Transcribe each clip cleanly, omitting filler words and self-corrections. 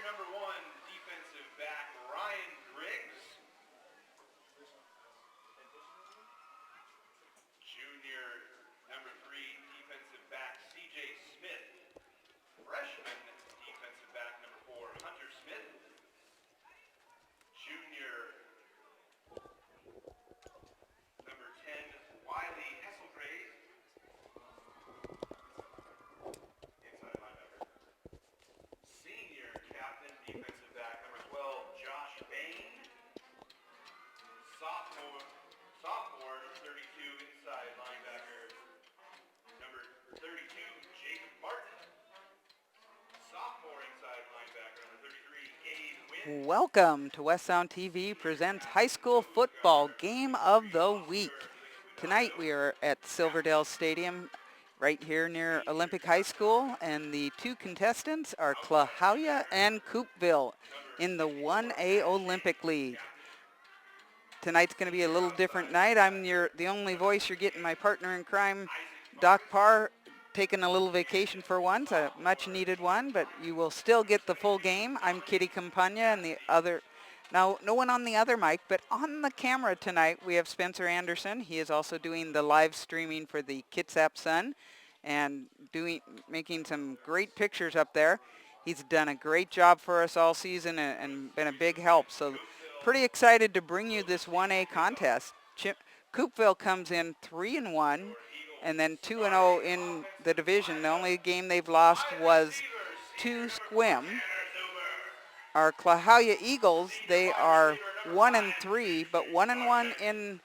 number 1, defensive back Ryan Griggs. Junior number 3, defensive back CJ Smith. Freshman defensive back number 4, Hunter Smith. Junior number 10, Wiley Hesselgrave. Inside linebacker. Senior captain, defensive back number 12, Josh Bain. Sophomore 32, inside linebacker number 32, Jacob Martin. Sophomore inside linebacker number 33, Gabe Wynn. Welcome to West Sound TV presents High School Football Game of the Week. Tonight we are at Silverdale Stadium right here near Olympic High School, and the two contestants are Klahowya and Coupeville in the 1A Olympic League. Tonight's going to be a little different night. I'm the only voice you're getting. My partner in crime, Doc Parr, taking a little vacation for once, a much needed one, but you will still get the full game. I'm Kitty Campagna, and the other, now no one on the other mic, but on the camera tonight we have Spencer Anderson. He is also doing the live streaming for the Kitsap Sun and making some great pictures up there. He's done a great job for us all season and been a big help. So pretty excited to bring you this 1A contest. Coupeville comes in 3-1 and then 2-0 in the division. The only game they've lost was to Squim. Our Klahowya Eagles, they are 1-3, but 1-1 in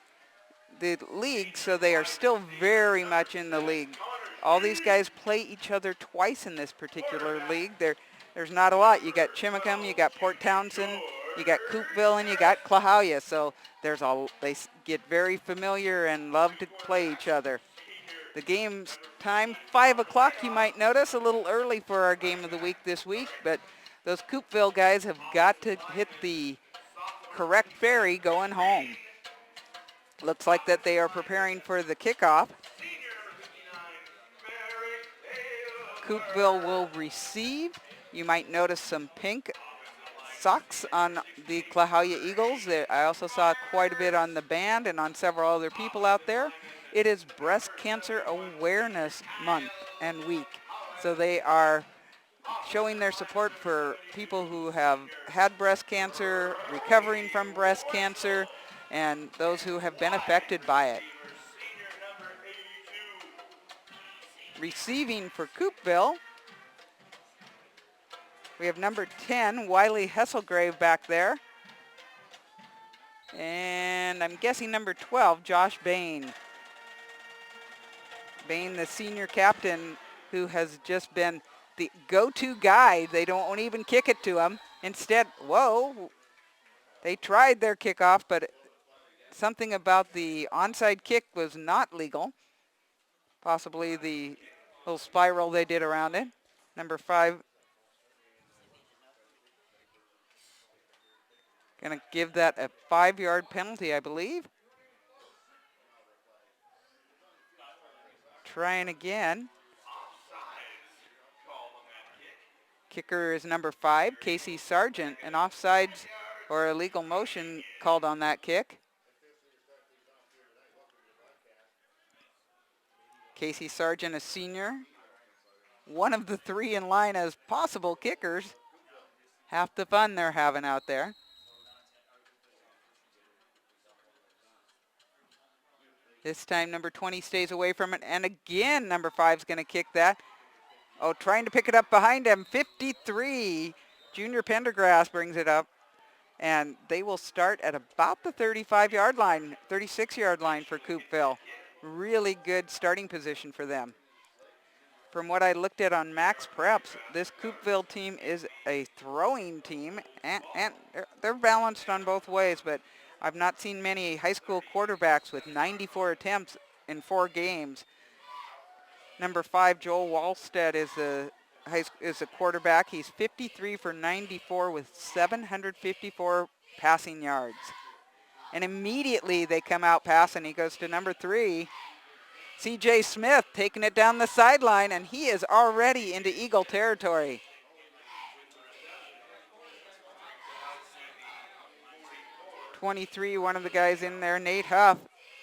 the league, so they are still very much in the league. All these guys play each other twice in this particular league. There's not a lot. You got Chimacum, you got Port Townsend, you got Coupeville, and you got Klahowya. So they get very familiar and love to play each other. The game's time, 5 o'clock, you might notice, a little early for our game of the week this week, but those Coupeville guys have got to hit the correct ferry going home. Looks like that they are preparing for the kickoff. Coupeville will receive. You might notice some pink socks on the Klahowya Eagles. I also saw quite a bit on the band and on several other people out there. It is Breast Cancer Awareness Month and Week. So they are showing their support for people who have had breast cancer, recovering from breast cancer, and those who have been affected by it. Receiving for Coupeville, we have number 10, Wiley Hesselgrave back there. And I'm guessing number 12, Josh Bain. Bain, the senior captain, who has just been the go-to guy. They won't even kick it to him. Instead, they tried their kickoff, but something about the onside kick was not legal. Possibly the little spiral they did around it. Number 5. Going to give that a 5-yard penalty, I believe. Trying again. Kicker is number 5, Casey Sargent. An offsides or illegal motion called on that kick. Casey Sargent, a senior. One of the 3 in line as possible kickers. Half the fun they're having out there. This time number 20 stays away from it, and again number 5 is going to kick that. Trying to pick it up behind him, 53. Junior Pendergrass brings it up, and they will start at about the 35-yard line, 36-yard line for Coupeville. Really good starting position for them. From what I looked at on Max Preps, this Coupeville team is a throwing team, and they're balanced on both ways, but I've not seen many high school quarterbacks with 94 attempts in 4 games. Number 5, Joel Wallstead is a quarterback. He's 53 for 94 with 754 passing yards. And immediately they come out passing. He goes to number 3, CJ Smith, taking it down the sideline, and he is already into Eagle territory. 23, one of the guys in there, Nate Huff,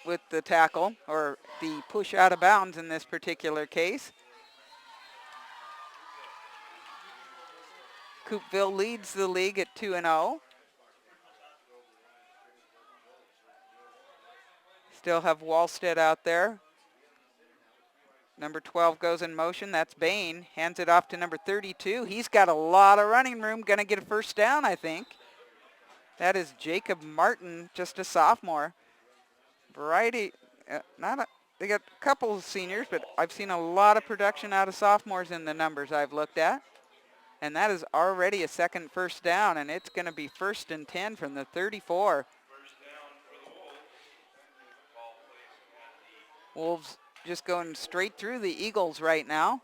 with the tackle, or the push out of bounds in this particular case. Coupeville leads the league at 2-0. Still have Wallstead out there. Number 12 goes in motion. That's Bain. Hands it off to number 32. He's got a lot of running room. Going to get a first down, I think. That is Jacob Martin, just a sophomore. Variety, they got a couple of seniors, but I've seen a lot of production out of sophomores in the numbers I've looked at. And that is already a second first down, and it's going to be 1st and 10 from the 34. First down for the Wolves. Ball placed at the Wolves just going straight through the Eagles right now.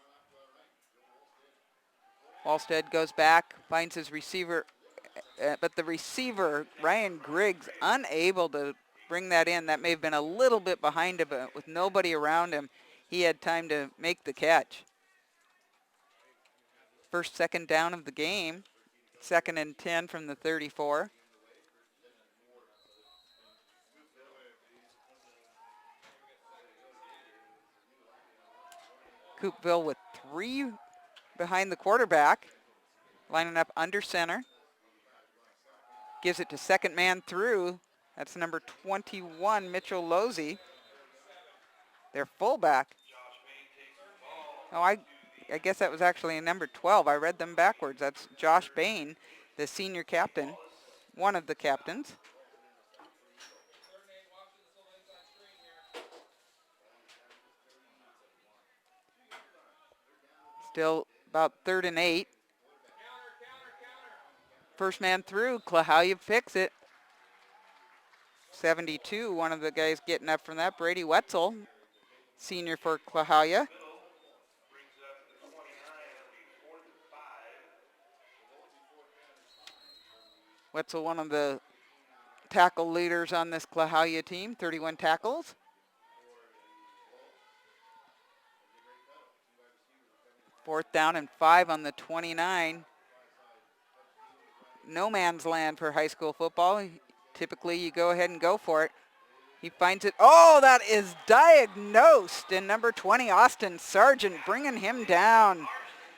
Wallstead goes back, finds his receiver, but the receiver, Ryan Griggs, unable to bring that in. That may have been a little bit behind him, but with nobody around him, he had time to make the catch. First second down of the game, 2nd and 10 from the 34. Coupeville with 3 behind the quarterback, lining up under center. Gives it to second man through. That's number 21, Mitchell Losey, their fullback. Oh, I guess that was actually a number 12. I read them backwards. That's Josh Bain, the senior captain, one of the captains. Still about 3rd and 8. First man through, Klahowya picks it. 72, one of the guys getting up from that, Brady Wetzel, senior for Klahowya. Wetzel, one of the tackle leaders on this Klahowya team, 31 tackles. Fourth down and 5 on the 29. No man's land for high school football. Typically, you go ahead and go for it. He finds it. Oh, that is diagnosed. And number 20, Austin Sargent, bringing him down.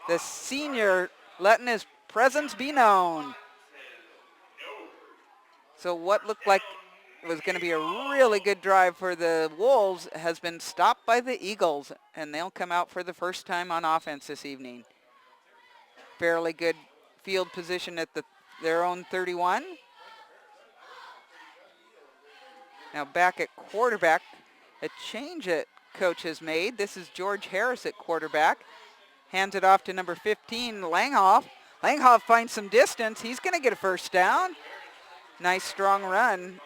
The senior letting his presence be known. So what looked like was going to be a really good drive for the Wolves has been stopped by the Eagles, and they'll come out for the first time on offense this evening. Fairly good field position at their own 31. Now back at quarterback, a change that coach has made. This is George Harris at quarterback. Hands it off to number 15, Langhoff. Langhoff finds some distance. He's going to get a first down. Nice strong run.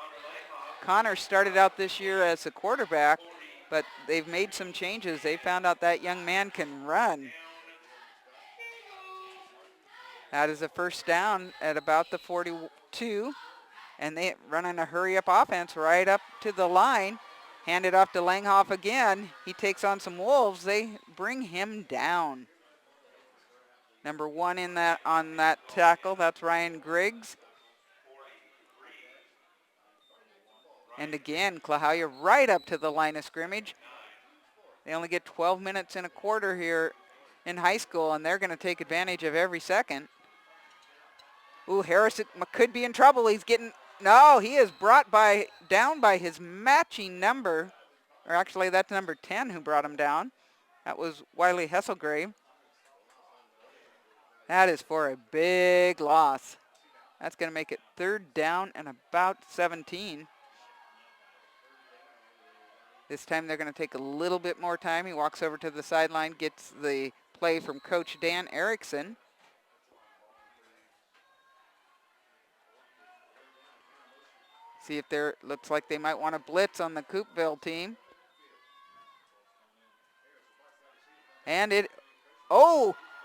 Connor started out this year as a quarterback, but they've made some changes. They found out that young man can run. That is a first down at about the 42. And they run in a hurry-up offense right up to the line. Hand it off to Langhoff again. He takes on some Wolves. They bring him down. Number 1 on that tackle, that's Ryan Griggs. And again, Klahowya right up to the line of scrimmage. They only get 12 minutes in a quarter here in high school, and they're going to take advantage of every second. Ooh, Harris could be in trouble. He's getting... No, he is brought down by his matching number. Or actually, that's number 10 who brought him down. That was Wiley Hesselgrave. That is for a big loss. That's going to make it 3rd down and about 17. This time they're going to take a little bit more time. He walks over to the sideline, gets the play from Coach Dan Erickson. See if looks like they might want to blitz on the Coupeville team. And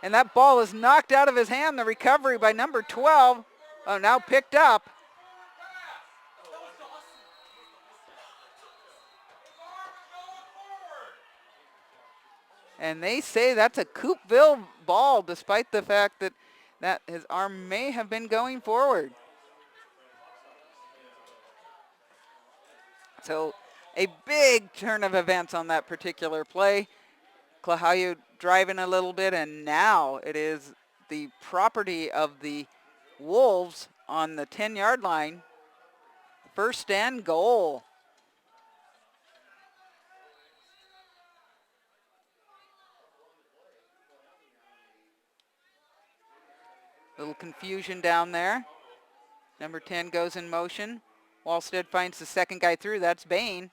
and that ball is knocked out of his hand. The recovery by number 12. Oh, now picked up. And they say that's a Coupeville ball, despite the fact that his arm may have been going forward. So a big turn of events on that particular play. Klahowya driving a little bit, and now it is the property of the Wolves on the 10-yard line. First and goal. Little confusion down there. Number 10 goes in motion. Wallstead finds the second guy through. That's Bain.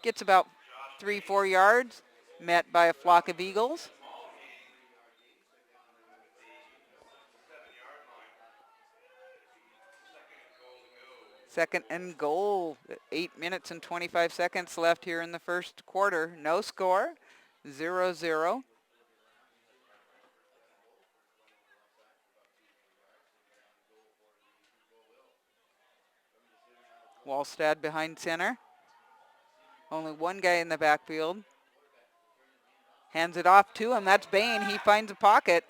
Gets about 3-4 yards. Met by a flock of eagles. Second and goal. 8 minutes and 25 seconds left here in the first quarter. No score. 0-0. Wallstad behind center. Only one guy in the backfield. Hands it off to him. That's Bain. He finds a pocket.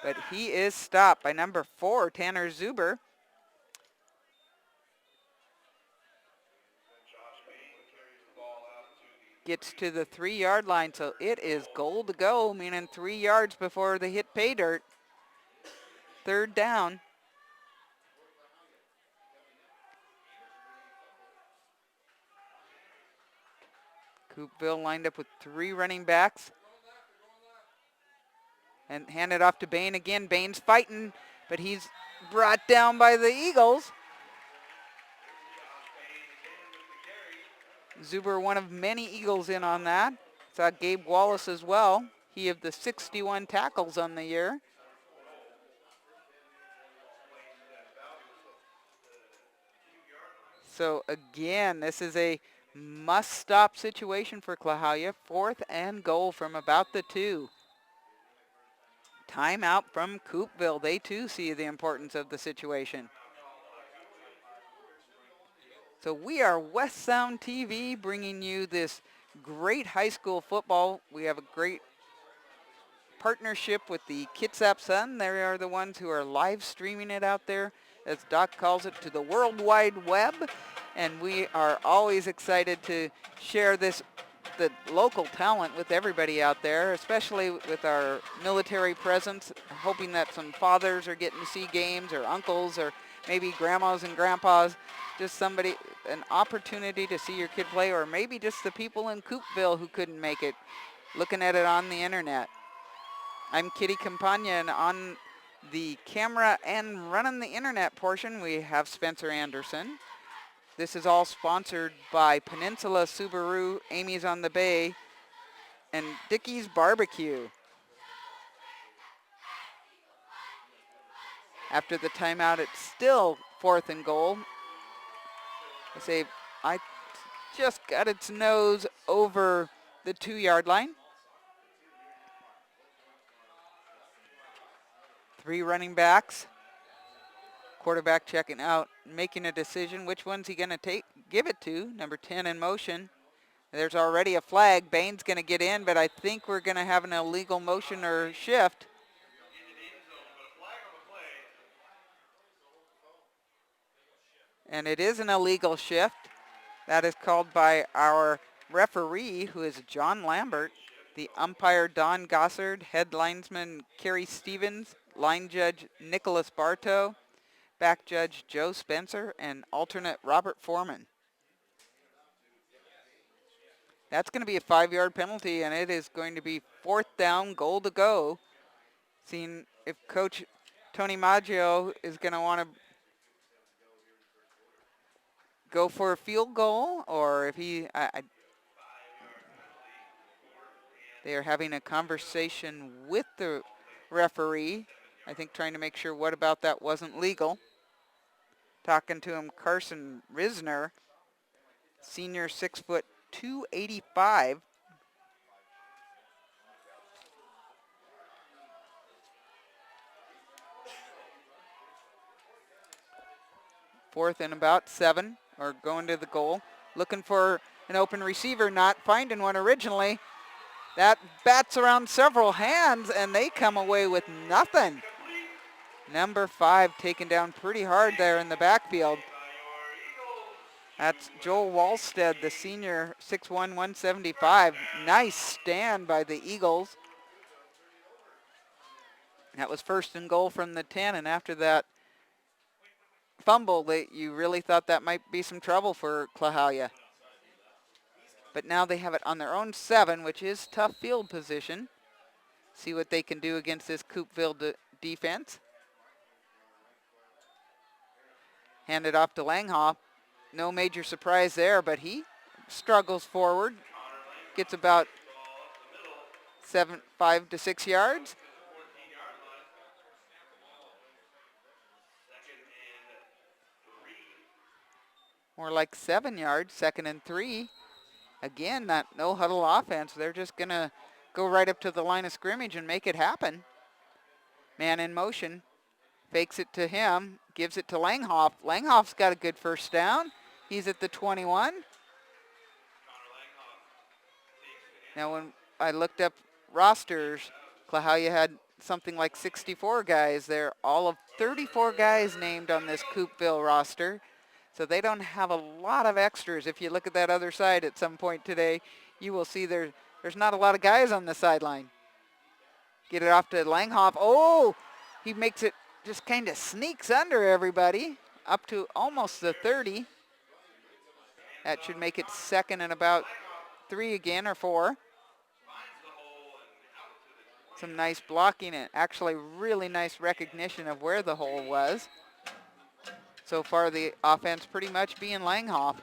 But he is stopped by number 4, Tanner Zuber. Gets to the 3-yard line, so it is goal to go, meaning 3 yards before they hit pay dirt. Third down. Coupeville lined up with 3 running backs. And handed off to Bain again. Bain's fighting, but he's brought down by the Eagles. Zuber, one of many Eagles in on that. Saw Gabe Wallace as well. He of the 61 tackles on the year. So again, this is a must-stop situation for Klahowya. 4th and goal from about the 2. Timeout from Coupeville. They too see the importance of the situation. So we are West Sound TV bringing you this great high school football. We have a great partnership with the Kitsap Sun. They are the ones who are live streaming it out there, as Doc calls it, to the World Wide Web. And we are always excited to share the local talent with everybody out there, especially with our military presence, hoping that some fathers are getting to see games, or uncles, or maybe grandmas and grandpas, just somebody, an opportunity to see your kid play, or maybe just the people in Coupeville who couldn't make it, looking at it on the internet. I'm Kitty Campagna, and on the camera and running the internet portion, we have Spencer Anderson. This is all sponsored by Peninsula Subaru, Amy's on the Bay, and Dickey's Barbecue. After the timeout, it's still 4th and goal. I just got its nose over the 2-yard line. 3 running backs. Quarterback checking out, making a decision. Which one's he going to give it to? Number 10 in motion. There's already a flag. Bain's going to get in, but I think we're going to have an illegal motion or shift. And it is an illegal shift. That is called by our referee, who is John Lambert, the umpire Don Gossard, head linesman Kerry Stevens, line judge Nicholas Bartow, back judge Joe Spencer, and alternate Robert Foreman. That's going to be a 5-yard penalty, and it is going to be 4th down, goal to go. Seeing if Coach Tony Maggio is going to want to go for a field goal, or if he... They are having a conversation with the referee, I think trying to make sure what about that wasn't legal. Talking to him, Carson Risner, senior, 6 foot 285. Fourth and about 7, or going to the goal. Looking for an open receiver, not finding one originally. That bats around several hands, and they come away with nothing. Number 5 taken down pretty hard there in the backfield. That's Joel Wallstead, the senior, 6'1", 175. Nice stand by the Eagles. That was first and goal from the 10, and after that fumble, you really thought that might be some trouble for Klahowya. But now they have it on their own 7, which is tough field position. See what they can do against this Coupeville defense. Handed off to Langhoff. No major surprise there, but he struggles forward. Gets about 5 to 6 yards. More like 7 yards, 2nd and 3. Again, that no huddle offense. They're just going to go right up to the line of scrimmage and make it happen. Man in motion. Fakes it to him. Gives it to Langhoff. Langhoff's got a good first down. He's at the 21. Now when I looked up rosters, Klahowya had something like 64 guys there. All of 34 guys named on this Coupeville roster. So they don't have a lot of extras. If you look at that other side at some point today, you will see there's not a lot of guys on the sideline. Get it off to Langhoff. Oh, he makes it, just kind of sneaks under everybody up to almost the 30. That should make it 2nd and about 3 again, or 4. Some nice blocking and actually really nice recognition of where the hole was. So far the offense pretty much being Langhoff.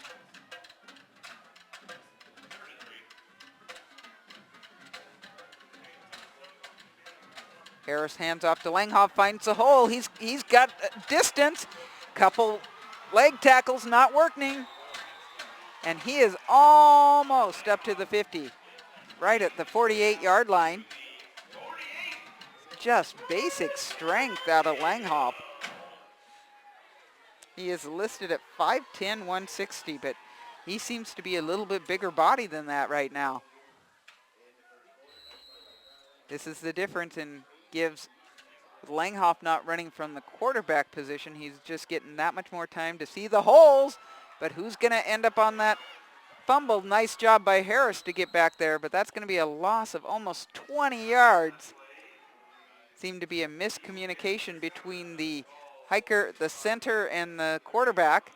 Harris hands off to Langhoff, finds the hole. He's got distance. Couple leg tackles not working. And he is almost up to the 50. Right at the 48-yard line. Just basic strength out of Langhoff. He is listed at 5'10", 160, but he seems to be a little bit bigger body than that right now. This is the difference, and gives Langhoff not running from the quarterback position. He's just getting that much more time to see the holes, but who's going to end up on that fumble? Nice job by Harris to get back there, but that's going to be a loss of almost 20 yards. Seemed to be a miscommunication between the hiker, the center, and the quarterback.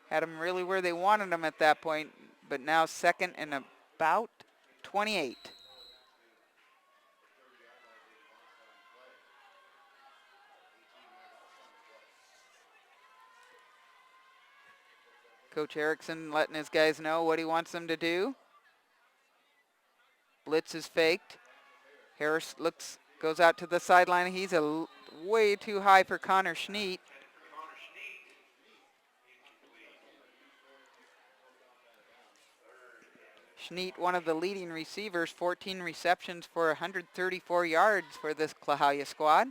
Had them really where they wanted them at that point, but now 2nd and about 28. Coach Erickson letting his guys know what he wants them to do. Blitz is faked. Harris goes out to the sideline. He's way too high for Connor Schneet. Schneet, one of the leading receivers, 14 receptions for 134 yards for this Klahowya squad.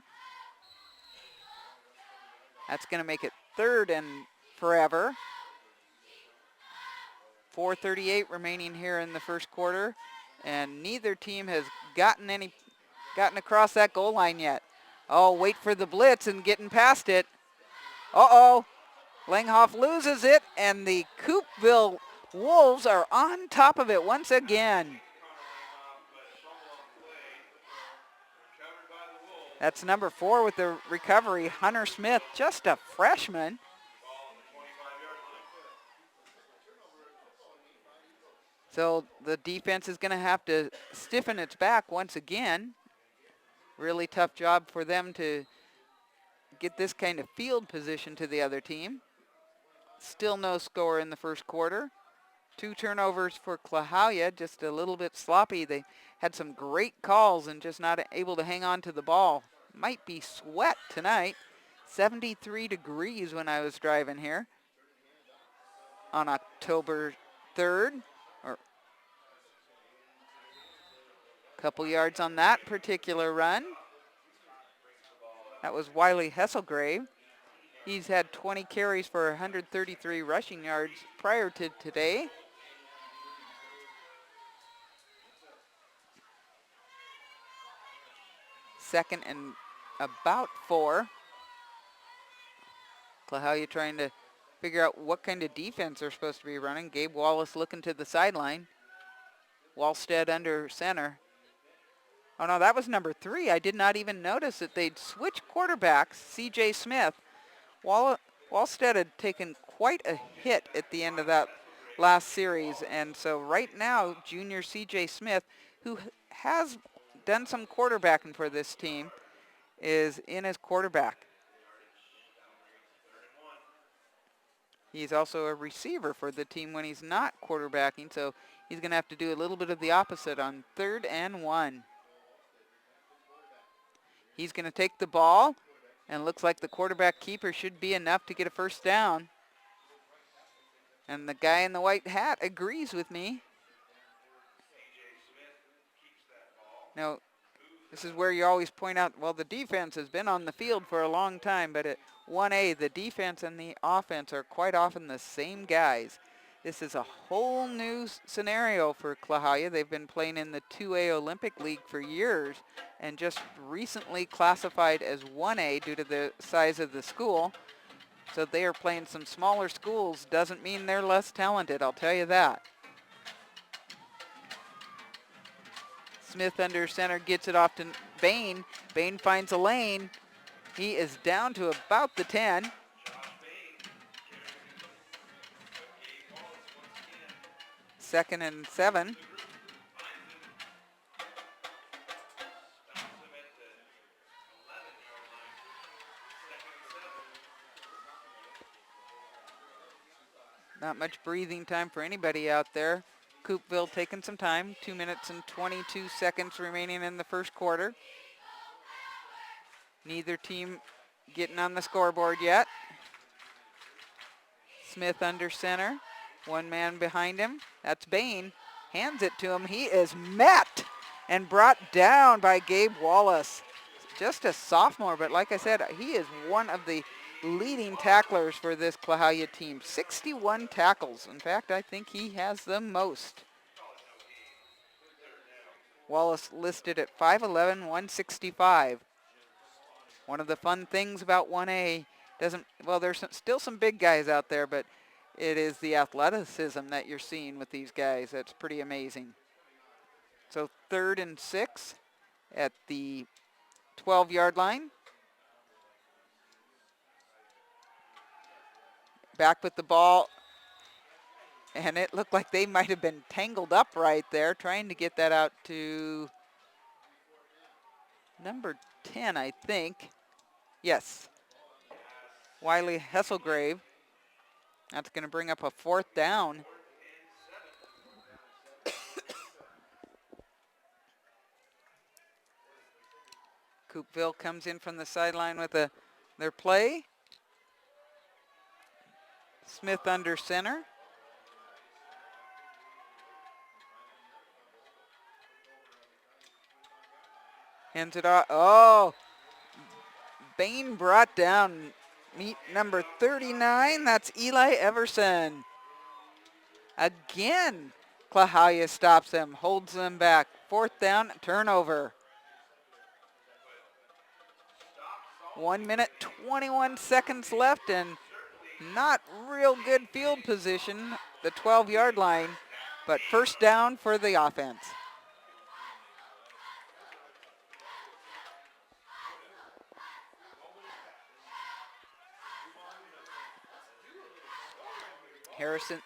That's going to make it 3rd and forever. 4:38 remaining here in the first quarter, and neither team has gotten across that goal line yet. Oh, wait for the blitz and getting past it. Uh-oh. Langhoff loses it, and the Coupeville Wolves are on top of it once again. That's number 4 with the recovery, Hunter Smith, just a freshman. So the defense is going to have to stiffen its back once again. Really tough job for them to get this kind of field position to the other team. Still no score in the first quarter. 2 turnovers for Klahowya, just a little bit sloppy. They had some great calls and just not able to hang on to the ball. Might be sweat tonight. 73 degrees when I was driving here on October 3rd. Couple yards on that particular run. That was Wiley Hesselgrave. He's had 20 carries for 133 rushing yards prior to today. Second and about 4. Klahowya trying to figure out what kind of defense they're supposed to be running. Gabe Wallace looking to the sideline. Wallstead under center. Oh no, that was number 3. I did not even notice that they'd switched quarterbacks. C.J. Smith. Wallstead had taken quite a hit at the end of that last series, and so right now, junior C.J. Smith, who has done some quarterbacking for this team, is in as quarterback. He's also a receiver for the team when he's not quarterbacking, so he's going to have to do a little bit of the opposite on 3rd and 1. He's going to take the ball, and looks like the quarterback keeper should be enough to get a first down. And the guy in the white hat agrees with me. Now, this is where you always point out, well, the defense has been on the field for a long time, but at 1A, the defense and the offense are quite often the same guys. This is a whole new scenario for Klahowya. They've been playing in the 2A Olympic League for years and just recently classified as 1A due to the size of the school. So they are playing some smaller schools. Doesn't mean they're less talented, I'll tell you that. Smith under center gets it off to Bain. Bain finds a lane. He is down to about the 10. Second and 7. Not much breathing time for anybody out there. Coupeville taking some time. 2 minutes and 22 seconds remaining in the first quarter. Neither team getting on the scoreboard yet. Smith under center. One man behind him. That's Bain. Hands it to him. He is met and brought down by Gabe Wallace. Just a sophomore, but like I said, he is one of the leading tacklers for this Klahowya team. 61 tackles. In fact, I think he has the most. Wallace listed at 5'11", 165. One of the fun things about 1A there's still some big guys out there, but it is the athleticism that you're seeing with these guys. That's pretty amazing. So 3rd and 6 at the 12-yard line. Back with the ball, and it looked like they might have been tangled up right there, trying to get that out to number 10, I think. Yes, Wiley Hesselgrave. That's going to bring up a 4th down. Coupeville comes in from the sideline with their play. Smith under center. Hands it off. Oh, Bain brought down meet number 39. That's Eli Everson. Again, Klahowya stops them, holds them back. 4th down, turnover. 1 minute, 21 seconds left, and not real good field position, the 12-yard line, but first down for the offense. Harrison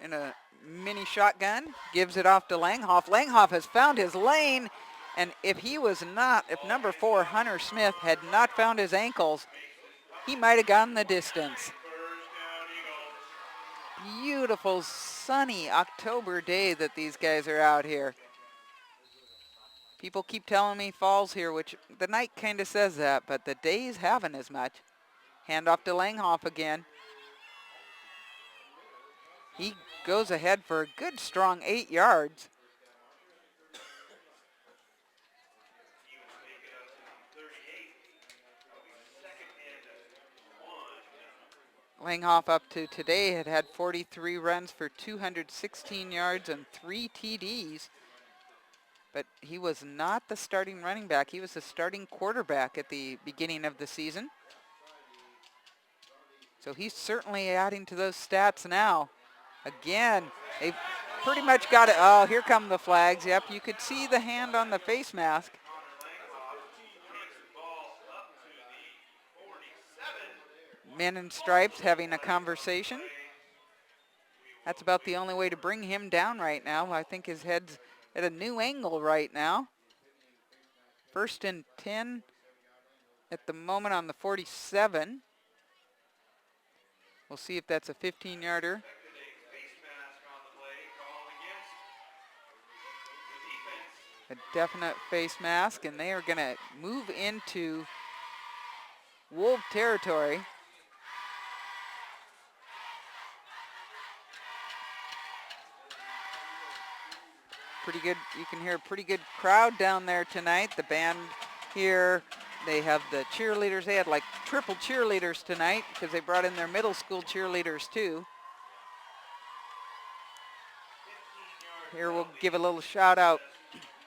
in a mini shotgun, gives it off to Langhoff. Langhoff has found his lane, and if number 4, Hunter Smith, had not found his ankles, he might have gone the distance. Beautiful, sunny October day that these guys are out here. People keep telling me fall's here, which the night kind of says that, but the days haven't as much. Hand off to Langhoff again. He goes ahead for a good, strong 8 yards. Langhoff up to today had 43 runs for 216 yards and 3 TDs. But he was not the starting running back. He was the starting quarterback at the beginning of the season. So he's certainly adding to those stats now. Again, they pretty much got it. Oh, here come the flags. Yep, you could see the hand on the face mask. Men in stripes having a conversation. That's about the only way to bring him down right now. I think his head's at a new angle right now. 1st and 10 at the moment on the 47. We'll see if that's a 15-yarder. A definite face mask, and they are going to move into Wolf territory. Pretty good, you can hear a pretty good crowd down there tonight. The band here, they have the cheerleaders. They had like triple cheerleaders tonight because they brought in their middle school cheerleaders too. Here we'll give a little shout out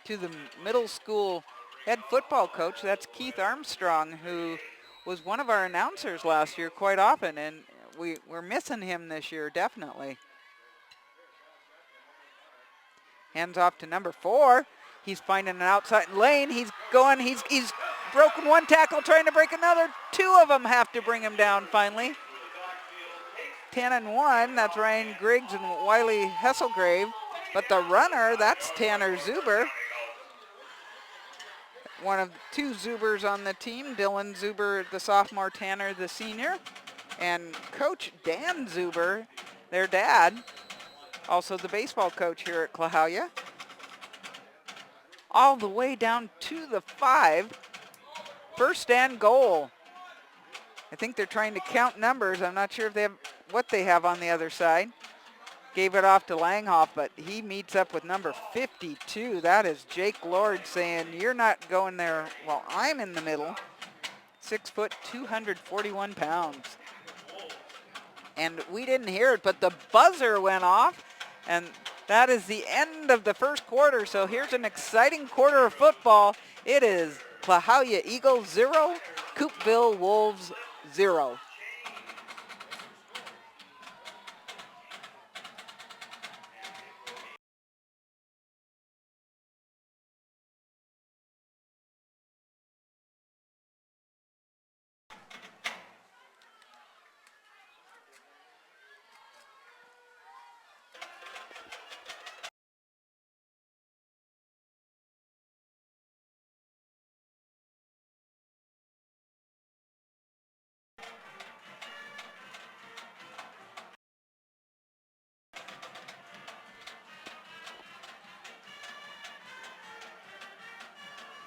to the middle school head football coach. That's Keith Armstrong, who was one of our announcers last year quite often, and we're missing him this year, definitely. Hands off to number 4. He's finding an outside lane. He's going, he's broken one tackle, trying to break another. 2 of them have to bring him down finally. 10 and 1, that's Ryan Griggs and Wiley Hesselgrave. But the runner, that's Tanner Zuber. One of 2 Zubers on the team, Dylan Zuber, the sophomore, Tanner, the senior. And Coach Dan Zuber, their dad, also the baseball coach here at Klahowya. All the way down to the 5. 1st and goal. I think they're trying to count numbers. I'm not sure if they have what they have on the other side. Gave it off to Langhoff, but he meets up with number 52. That is Jake Lord saying, you're not going there while I'm in the middle. 6 foot, 241 pounds. And we didn't hear it, but the buzzer went off, and that is the end of the first quarter. So here's an exciting quarter of football. It is Klahowya Eagles 0, Coupeville Wolves 0.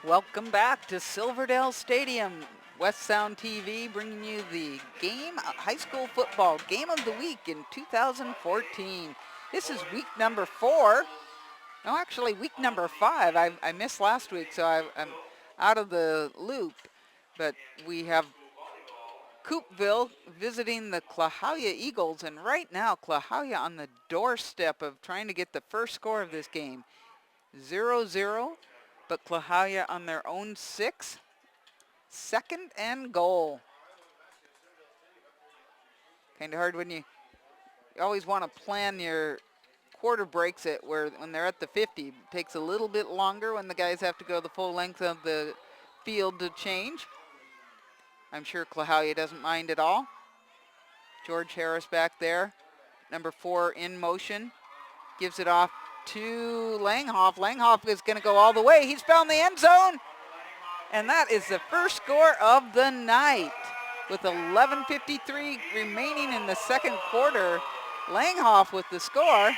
Welcome back to Silverdale Stadium. West Sound TV bringing you the high school football game of the week in 2014. This is week number 4. No, actually week number 5. I missed last week, so I'm out of the loop. But we have Coupeville visiting the Klahowya Eagles, and right now Klahowya on the doorstep of trying to get the first score of this game. 0-0. But Klahowya on their own 6. 2nd and goal. Kind of hard when you always want to plan your quarter breaks when they're at the 50. It takes a little bit longer when the guys have to go the full length of the field to change. I'm sure Klahowya doesn't mind at all. George Harris back there. Number 4 in motion. Gives it off to Langhoff. Langhoff is going to go all the way. He's found the end zone. And that is the first score of the night. With 11:53 remaining in the second quarter, Langhoff with the score.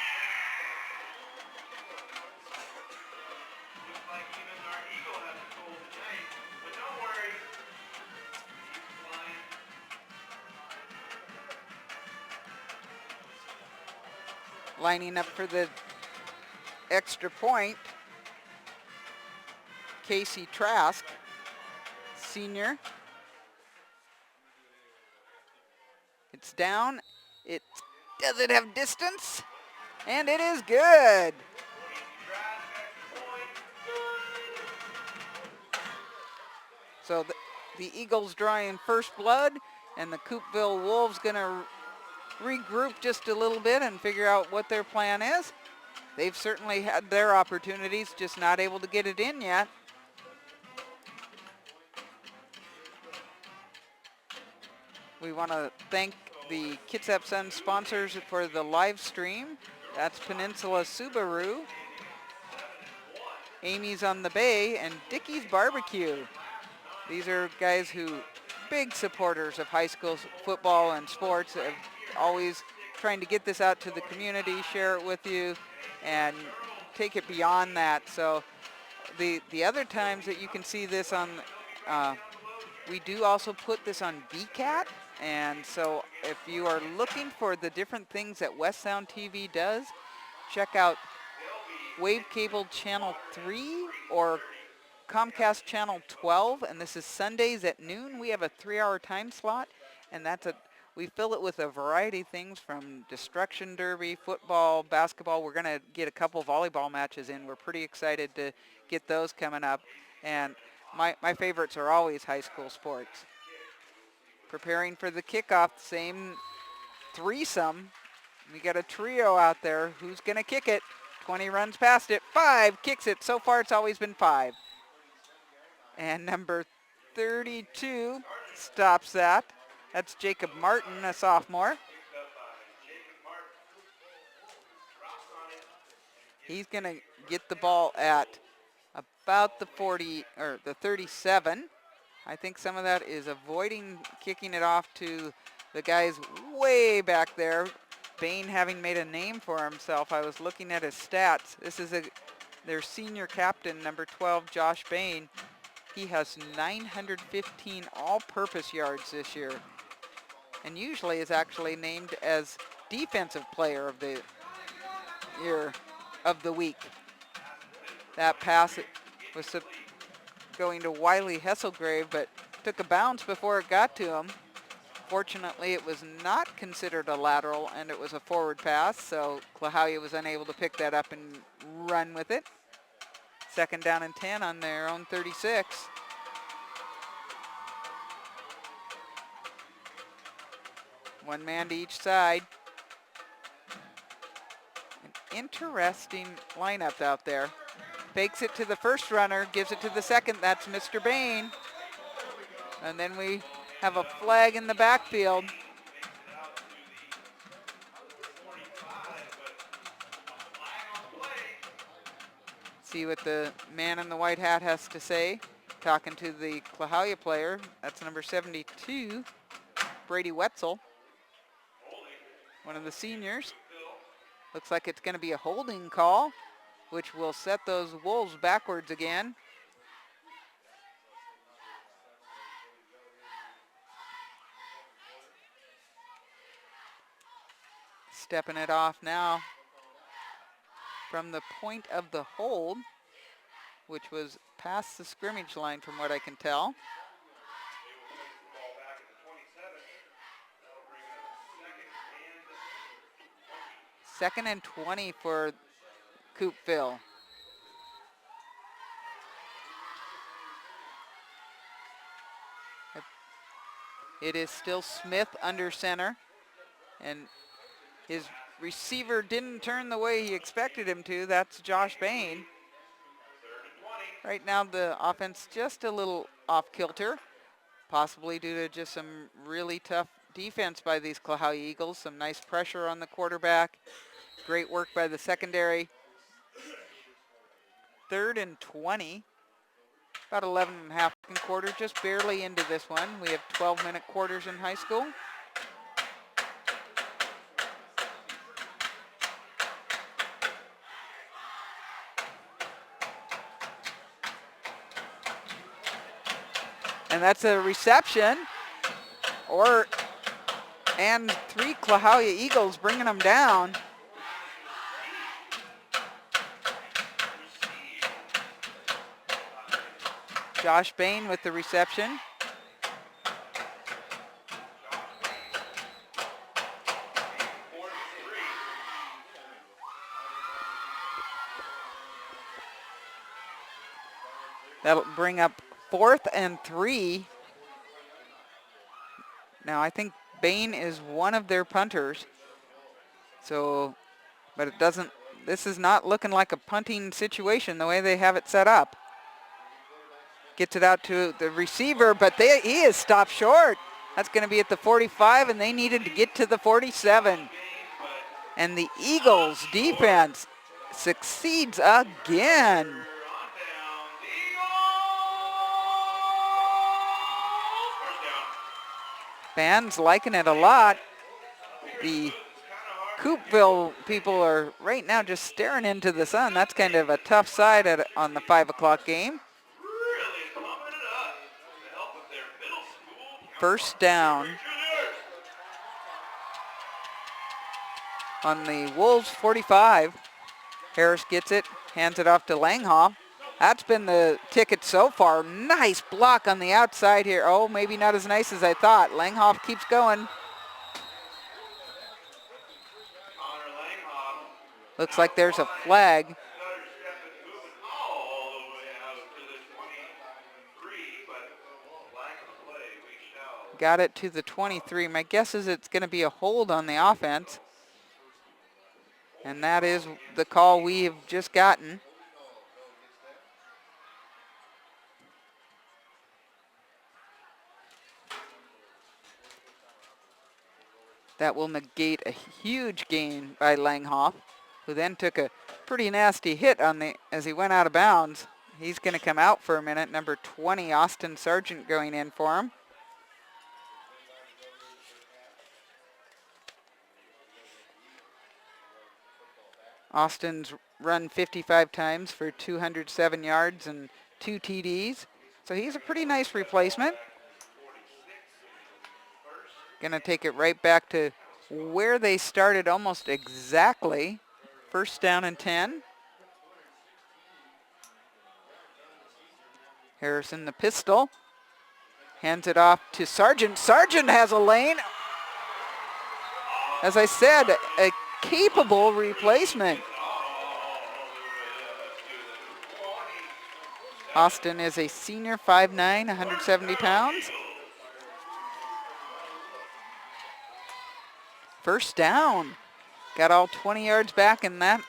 Lining up for the extra point, Casey Trask, senior. It's down. Does it have distance? And it is good. So the Eagles drawing first blood And the Coupeville Wolves going to regroup just a little bit and figure out what their plan is. They've certainly had their opportunities, just not able to get it in yet. We want to thank the Kitsap Sun sponsors for the live stream. That's Peninsula Subaru, Amy's on the Bay, and Dickie's Barbecue. These are guys who big supporters of high school football and sports, have always trying to get this out to the community, share it with you, and take it beyond that. So the other times that you can see this on, we do also put this on BCAT. And so if you are looking for the different things that West Sound TV does, check out Wave Cable Channel 3 or Comcast Channel 12, and this is Sundays at noon. We have a 3-hour time slot, and we fill it with a variety of things from destruction derby, football, basketball. We're going to get a couple volleyball matches in. We're pretty excited to get those coming up, and my favorites are always high school sports. Preparing for the kickoff, same threesome. We got a trio out there. Who's going to kick it? 20 runs past it. 5 kicks it. So far, it's always been 5. And number 32 stops that. That's Jacob Martin, a sophomore. He's going to get the ball at about the 40 or the 37. I think some of that is avoiding kicking it off to the guys way back there. Bain having made a name for himself. I was looking at his stats. This is their senior captain, number 12, Josh Bain. He has 915 all-purpose yards this year, and usually is actually named as defensive player of the year of the week. That pass was going to Wiley Hesselgrave, but took a bounce before it got to him. Fortunately, it was not considered a lateral, and it was a forward pass, so Klahowya was unable to pick that up and run with it. 2nd down and 10 on their own 36. One man to each side. An interesting lineup out there. Fakes it to the first runner, gives it to the second. That's Mr. Bain. And then we have a flag in the backfield. See what the man in the white hat has to say. Talking to the Klahowya player. That's number 72, Brady Wetzel, one of the seniors. Looks like it's going to be a holding call, which will set those Wolves backwards again. Stepping it off now from the point of the hold, which was past the scrimmage line from what I can tell. Second and 20 for Coupeville. It is still Smith under center, and his receiver didn't turn the way he expected him to. That's Josh Bain. Right now the offense just a little off kilter, possibly due to just some really tough defense by these Klahowya Eagles. Some nice pressure on the quarterback. Great work by the secondary. 3rd and 20. About 11 and a half quarter, just barely into this one. We have 12-minute quarters in high school. And that's a reception, and 3 Klahowya Eagles bringing them down. Josh Bain with the reception. That'll bring up 4th and 3. Now I think Bain is one of their punters. So, but it doesn't, this is not looking like a punting situation the way they have it set up. Gets it out to the receiver, but he is stopped short. That's going to be at the 45, and they needed to get to the 47. And the Eagles defense succeeds again. Fans liking it a lot. The Coupeville people are right now just staring into the sun. That's kind of a tough side on the 5 o'clock game. First down on the Wolves 45. Harris gets it, hands it off to Langhoff. That's been the ticket so far. Nice block on the outside here. Oh, maybe not as nice as I thought. Langhoff keeps going. Looks like there's a flag. Got it to the 23. My guess is it's going to be a hold on the offense. And that is the call we have just gotten. That will negate a huge gain by Langhoff, who then took a pretty nasty hit as he went out of bounds. He's going to come out for a minute. Number 20, Austin Sargent, going in for him. Austin's run 55 times for 207 yards and 2 TDs. So he's a pretty nice replacement. Gonna take it right back to where they started almost exactly. First down and 10. Harrison the pistol. Hands it off to Sargent. Sargent has a lane. As I said, a capable replacement. Austin is a senior, 5'9", 170 pounds. First down. Got all 20 yards back in that.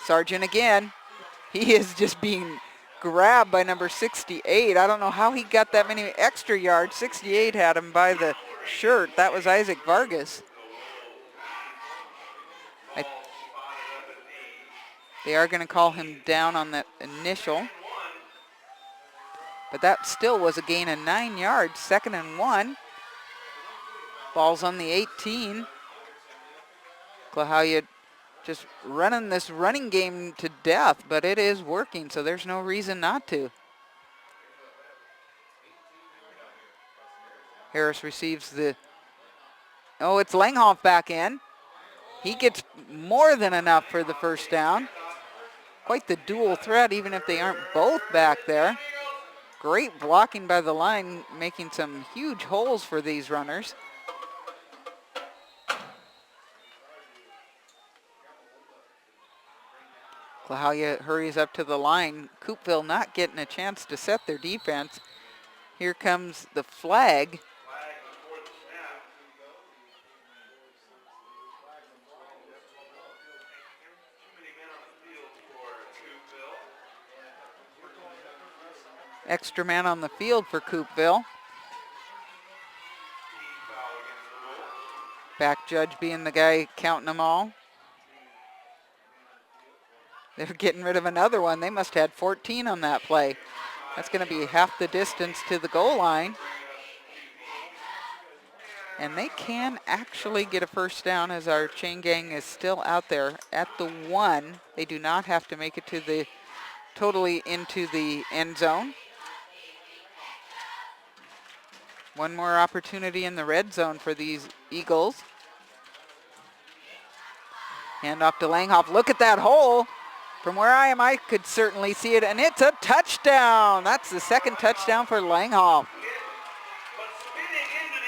Sargent again. He is just being grabbed by number 68. I don't know how he got that many extra yards. 68 had him by the shirt. That was Isaac Vargas. They are going to call him down on that initial. But that still was a gain of 9 yards. 2nd and 1. Ball's on the 18. Klahowya just running this running game to death, but it is working, so there's no reason not to. Harris receives the, it's Langhoff back in. He gets more than enough for the first down. Quite the dual threat, even if they aren't both back there. Great blocking by the line, making some huge holes for these runners. Klahowya hurries up to the line. Coupeville not getting a chance to set their defense. Here comes the flag. Extra man on the field for Coupeville. Back judge being the guy counting them all. They're getting rid of another one. They must have had 14 on that play. That's going to be half the distance to the goal line. And they can actually get a first down as our chain gang is still out there at the 1. They do not have to make it to the totally into the end zone. One more opportunity in the red zone for these Eagles. Hand off to Langhoff. Look at that hole. From where I am, I could certainly see it, and it's a touchdown. That's the second touchdown for Langhoff.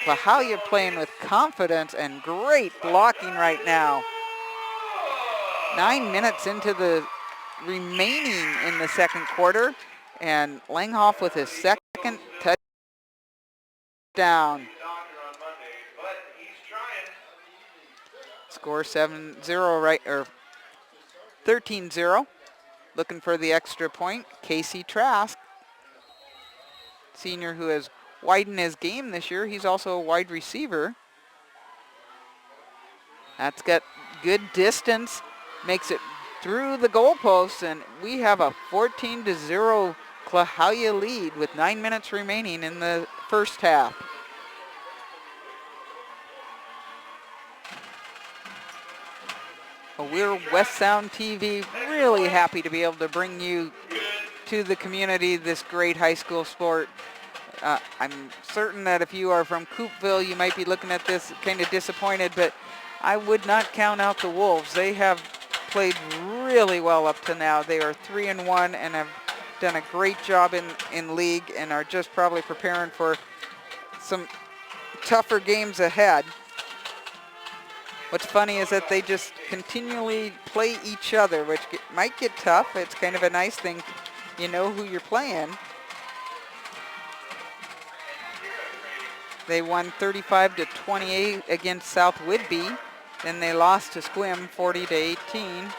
Klahowya playing with confidence and great blocking right now. 9 minutes into the remaining in the second quarter, And Langhoff with his second touchdown. Score 7-0 right, or 13-0. Looking for the extra point. Casey Trask, senior who has widened his game this year. He's also a wide receiver. That's got good distance, makes it through the goalposts, and we have a 14-0 Klahowya lead with 9 minutes remaining in the first half. Well, we're West Sound TV, really happy to be able to bring you to the community this great high school sport. I'm certain that if you are from Coupeville, you might be looking at this kind of disappointed, but I would not count out the Wolves. They have played really well up to now. They are 3-1 and have done a great job in league and are just probably preparing for some tougher games ahead. What's funny is that they just continually play each other, which might get tough. It's kind of a nice thing. You know who you're playing. They won 35-28 against South Whidbey. Then they lost to Squim 40-18.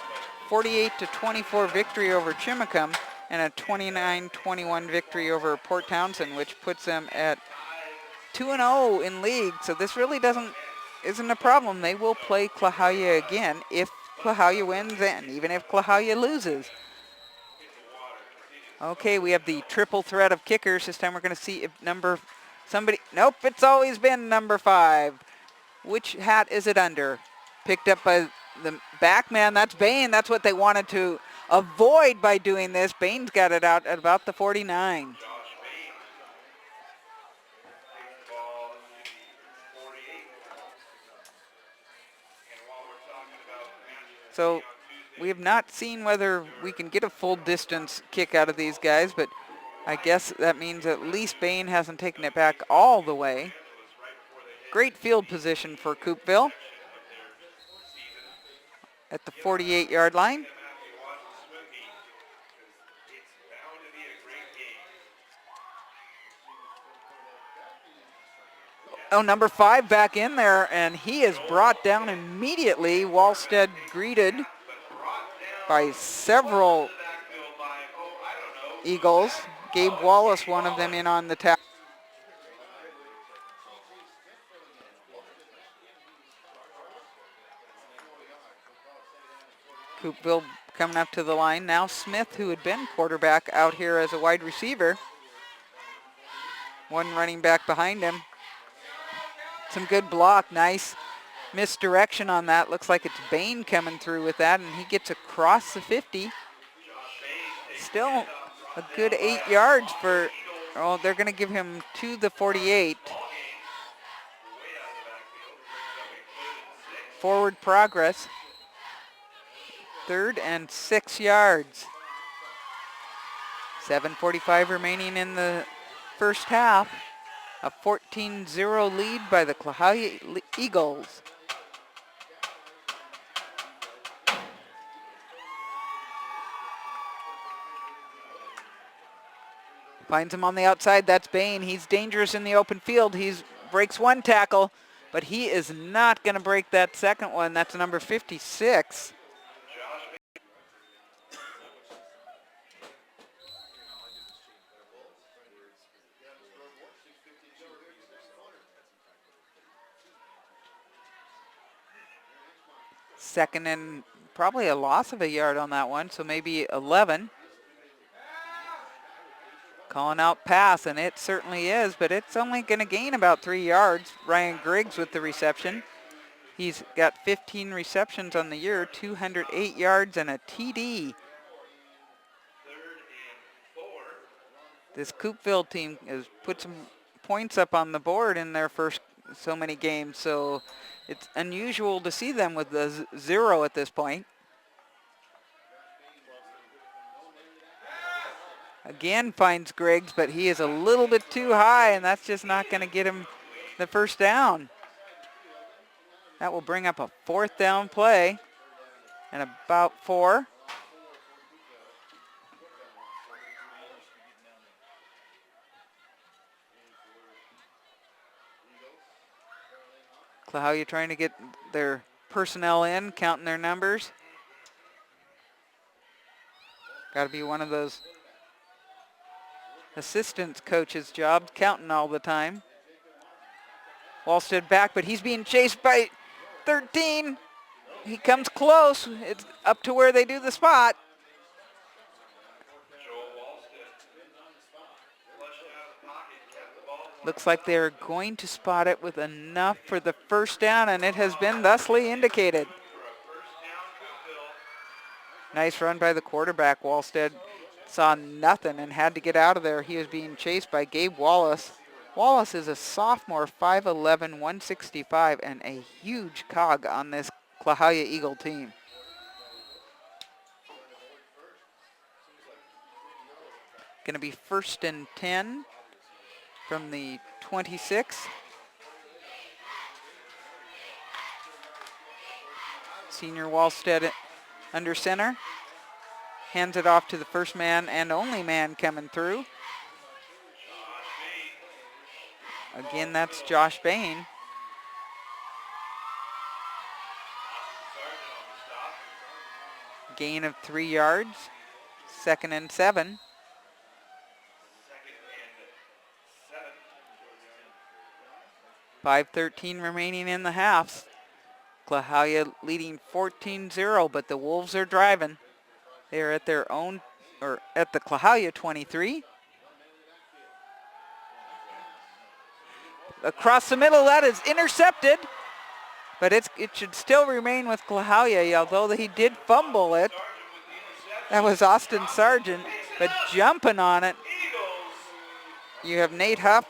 48-24 victory over Chimacum, and a 29-21 victory over Port Townsend, which puts them at 2-0 in league. So this really isn't a problem. They will play Klahowya again if Klahowya wins and even if Klahowya loses. Okay, we have the triple threat of kickers. This time we're going to see if nope, it's always been number 5. Which hat is it under? Picked up by the back man. That's Bain. That's what they wanted to avoid by doing this. Bain's got it out at about the 49. So we have not seen whether we can get a full distance kick out of these guys, but I guess that means at least Bain hasn't taken it back all the way. Great field position for Coupeville at the 48-yard line. Oh, number 5 back in there, and he is brought down immediately. Wallstead greeted by several Eagles. Gabe Wallace, one of them, in on the tackle. Coupeville coming up to the line. Now Smith, who had been quarterback, out here as a wide receiver. One running back behind him. Some good block, nice misdirection on that. Looks like it's Bain coming through with that, and he gets across the 50. Still a good 8 yards for, oh, they're going to give him to the 48. Forward progress. 3rd and 6 yards. 7:45 remaining in the first half. A 14-0 lead by the Klahowya Eagles. Finds him on the outside. That's Bain. He's dangerous in the open field. He breaks one tackle, but he is not going to break that second one. That's number 56. Second and probably a loss of a yard on that one, so maybe 11. Calling out pass, and it certainly is, but it's only going to gain about 3 yards. Ryan Griggs with the reception. He's got 15 receptions on the year, 208 yards and a TD. This Coupeville team has put some points up on the board in their first so many games, so it's unusual to see them with the 0 at this point. Again finds Griggs, but he is a little bit too high, and that's just not going to get him the first down. That will bring up a 4th down play and about 4. Klahowya trying to get their personnel in, counting their numbers. Got to be one of those assistant coach's jobs, counting all the time. Wallstead back, but he's being chased by 13. He comes close. It's up to where they do the spot. Looks like they're going to spot it with enough for the first down, and it has been thusly indicated. Nice run by the quarterback. Wallstead saw nothing and had to get out of there. He was being chased by Gabe Wallace. Wallace is a sophomore, 5'11", 165, and a huge cog on this Klahowya Eagle team. Going to be 1st and 10 from the 26. Senior Wallstead under center. Hands it off to the first man and only man coming through. Again, that's Josh Bain. Gain of 3 yards. 2nd and 7. 5:13 remaining in the half. Klahowya leading 14-0, but the Wolves are driving. They're at their own, or at the Klahowya 23. Across the middle, that is intercepted, but it should still remain with Klahowya, although he did fumble it. That was Austin Sargent, but jumping on it, you have Nate Huff,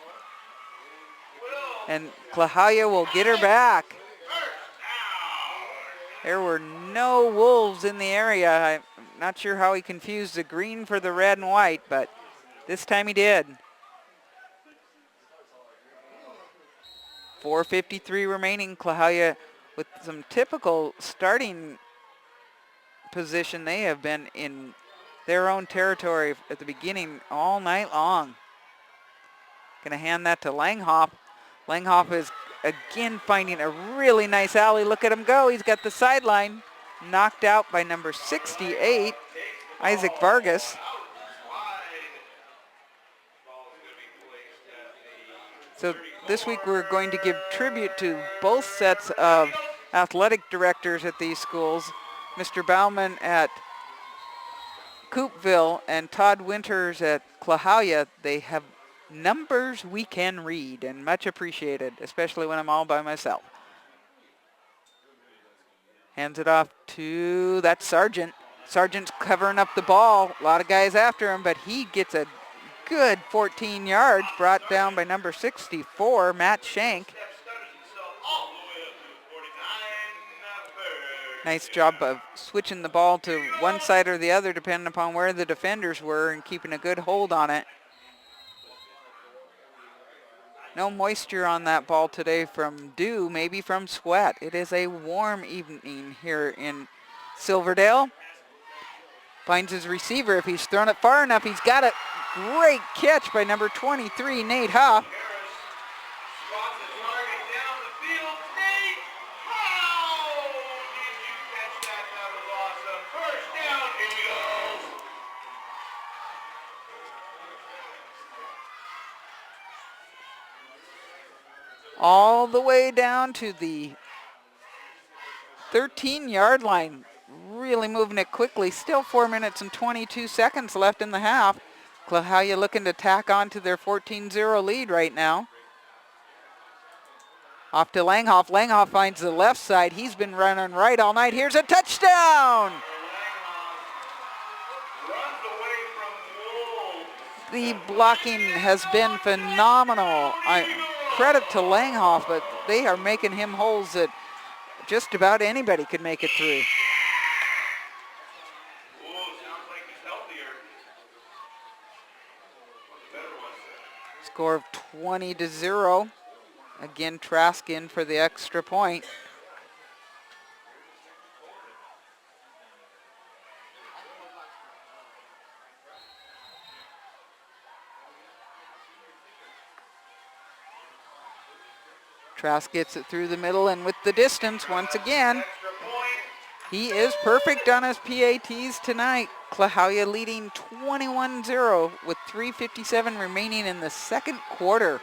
and Klahowya will get her back. There were no Wolves in the area. I'm not sure how he confused the green for the red and white, but this time he did. 4:53 remaining. Klahowya with some typical starting position. They have been in their own territory at the beginning all night long. Gonna hand that to Langhoff. Langhoff is again finding a really nice alley. Look at him go. He's got the sideline. Knocked out by number 68, Isaac Vargas. So this week we're going to give tribute to both sets of athletic directors at these schools. Mr. Bauman at Coupeville and Todd Winters at Klahowya. They have numbers we can read, and much appreciated, especially when I'm all by myself. Hands it off to that Sargent. Sargent's covering up the ball. A lot of guys after him, but he gets a good 14 yards brought down by number 64, Matt Shank. Nice job of switching the ball to one side or the other depending upon where the defenders were and keeping a good hold on it. No moisture on that ball today from dew, maybe from sweat. It is a warm evening here in Silverdale. Finds his receiver. If he's thrown it far enough, he's got it. Great catch by number 23, Nate Huff. All the way down to the 13-yard line. Really moving it quickly. Still 4 minutes and 22 seconds left in the half. Klahowya looking to tack on to their 14-0 lead right now. Off to Langhoff. Langhoff finds the left side. He's been running right all night. Here's a touchdown! The blocking has been phenomenal. Credit to Langhoff, but they are making him holes that just about anybody could make it through. Score of 20-0. Again, Trask in for the extra point. Trask gets it through the middle, and with the distance once again, Extra point. he is perfect on his PATs tonight. Klahowya leading 21-0 with 3:57 remaining in the second quarter.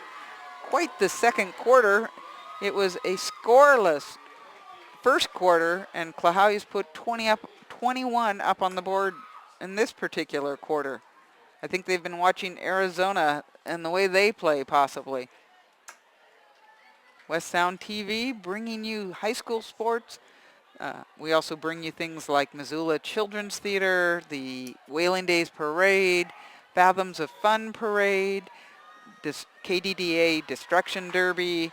Quite the second quarter. It was a scoreless first quarter, and Klahowya's put 21 up on the board in this particular quarter. I think they've been watching Arizona and the way they play, possibly. West Sound TV bringing you high school sports. We also bring you things like Missoula Children's Theater, the Whaling Days Parade, Fathoms of Fun Parade, KDDA Destruction Derby,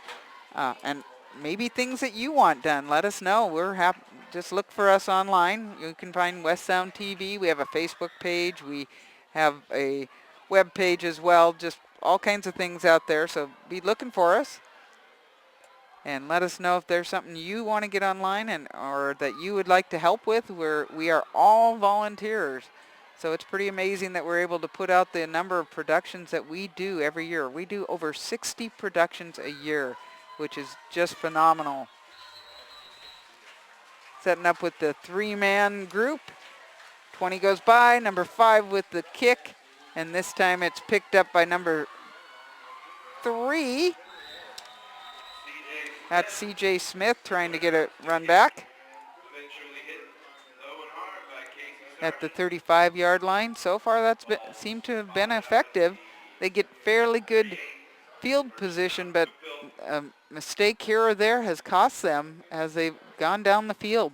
and maybe things that you want done. Let us know. We're happy. Just look for us online. You can find West Sound TV. We have a Facebook page. We have a web page as well. Just all kinds of things out there. So be looking for us. And let us know if there's something you want to get online or that you would like to help with. We are all volunteers. So it's pretty amazing that we're able to put out the number of productions that we do every year. We do over 60 productions a year, which is just phenomenal. Setting up with the three-man group. 20 goes by, number 5 with the kick, and this time it's picked up by number 3. That's CJ Smith trying to get a run back at the 35-yard line. So far that's seemed to have been effective. They get fairly good field position, but a mistake here or there has cost them as they've gone down the field.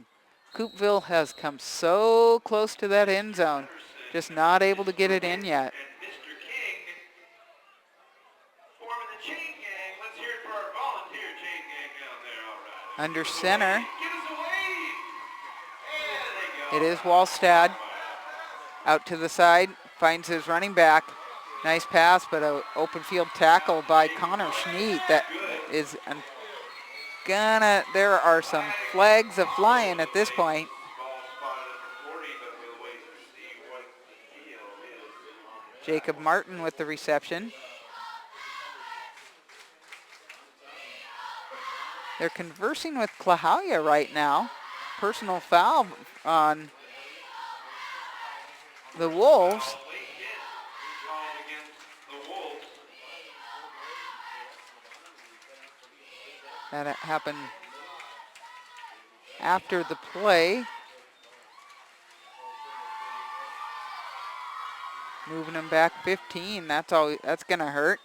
Coupeville has come so close to that end zone, just not able to get it in yet. Under center, it is Wallstad. Out to the side, finds his running back. Nice pass, but an open field tackle by Connor Schneed. That is there are some flags a-flying at this point. Jacob Martin with the reception. They're conversing with Klahowya right now. Personal foul on the Wolves. That happened after the play. Moving him back 15. That's going to hurt.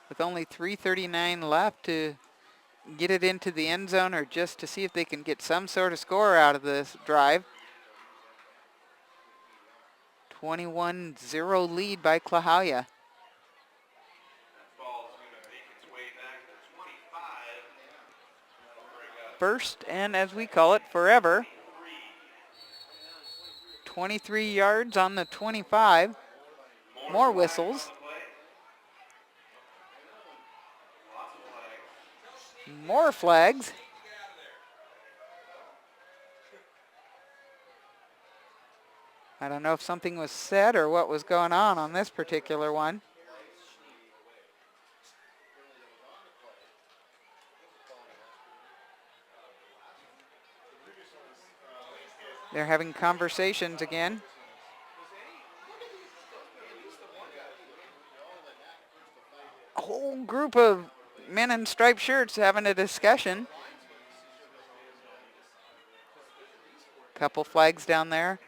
With only 3:39 left to get it into the end zone, or just to see if they can get some sort of score out of this drive. 21-0 lead by Klahowya. First, and as we call it, forever. 23 yards on the 25. More whistles. More flags. I don't know if something was said or what was going on this particular one. They're having conversations again. A whole group of men in striped shirts having a discussion. Couple flags down there.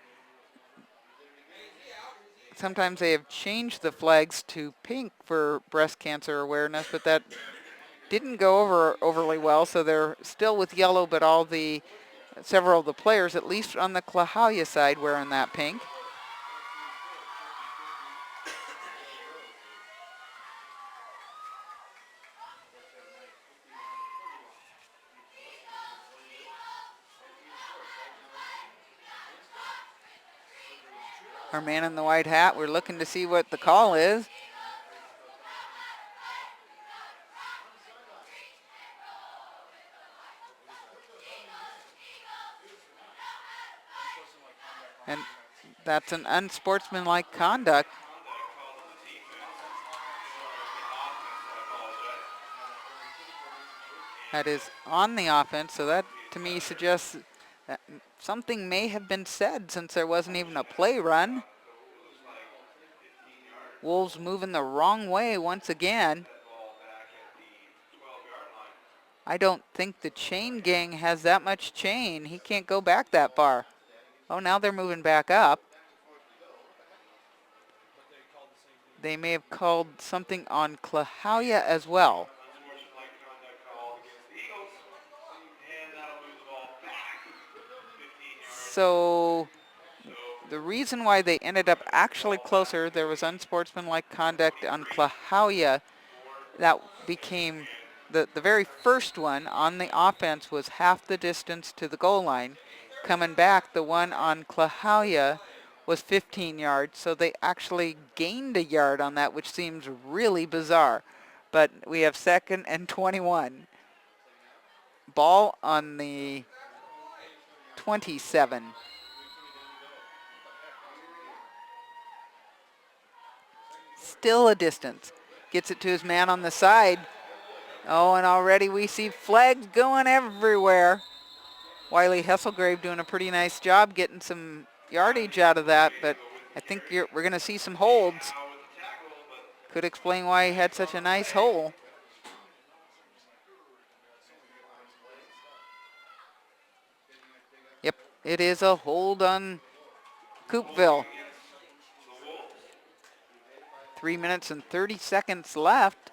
Sometimes they have changed the flags to pink for breast cancer awareness, but that didn't go over overly well, so they're still with yellow, but several of the players, at least on the Klahowya side, wearing that pink. Our man in the white hat, we're looking to see what the call is. And that's an unsportsmanlike conduct. That is on the offense, so that to me suggests that something may have been said since there wasn't even a play run. Wolves moving the wrong way once again. I don't think the chain gang has that much chain. He can't go back that far. Oh, now they're moving back up. They may have called something on Klahowya as well. So the reason why they ended up actually closer, there was unsportsmanlike conduct on Klahowya. That became the very first one on the offense was half the distance to the goal line. Coming back, the one on Klahowya was 15 yards, so they actually gained a yard on that, which seems really bizarre. But we have 2nd and 21. Ball on the 27. Still a distance. Gets it to his man on the side. Oh, and already we see flags going everywhere. Wiley Hesselgrave doing a pretty nice job getting some yardage out of that, but I think we're going to see some holds. Could explain why he had such a nice hole. Yep, it is a hold on Coupeville. 3 minutes and 30 seconds left.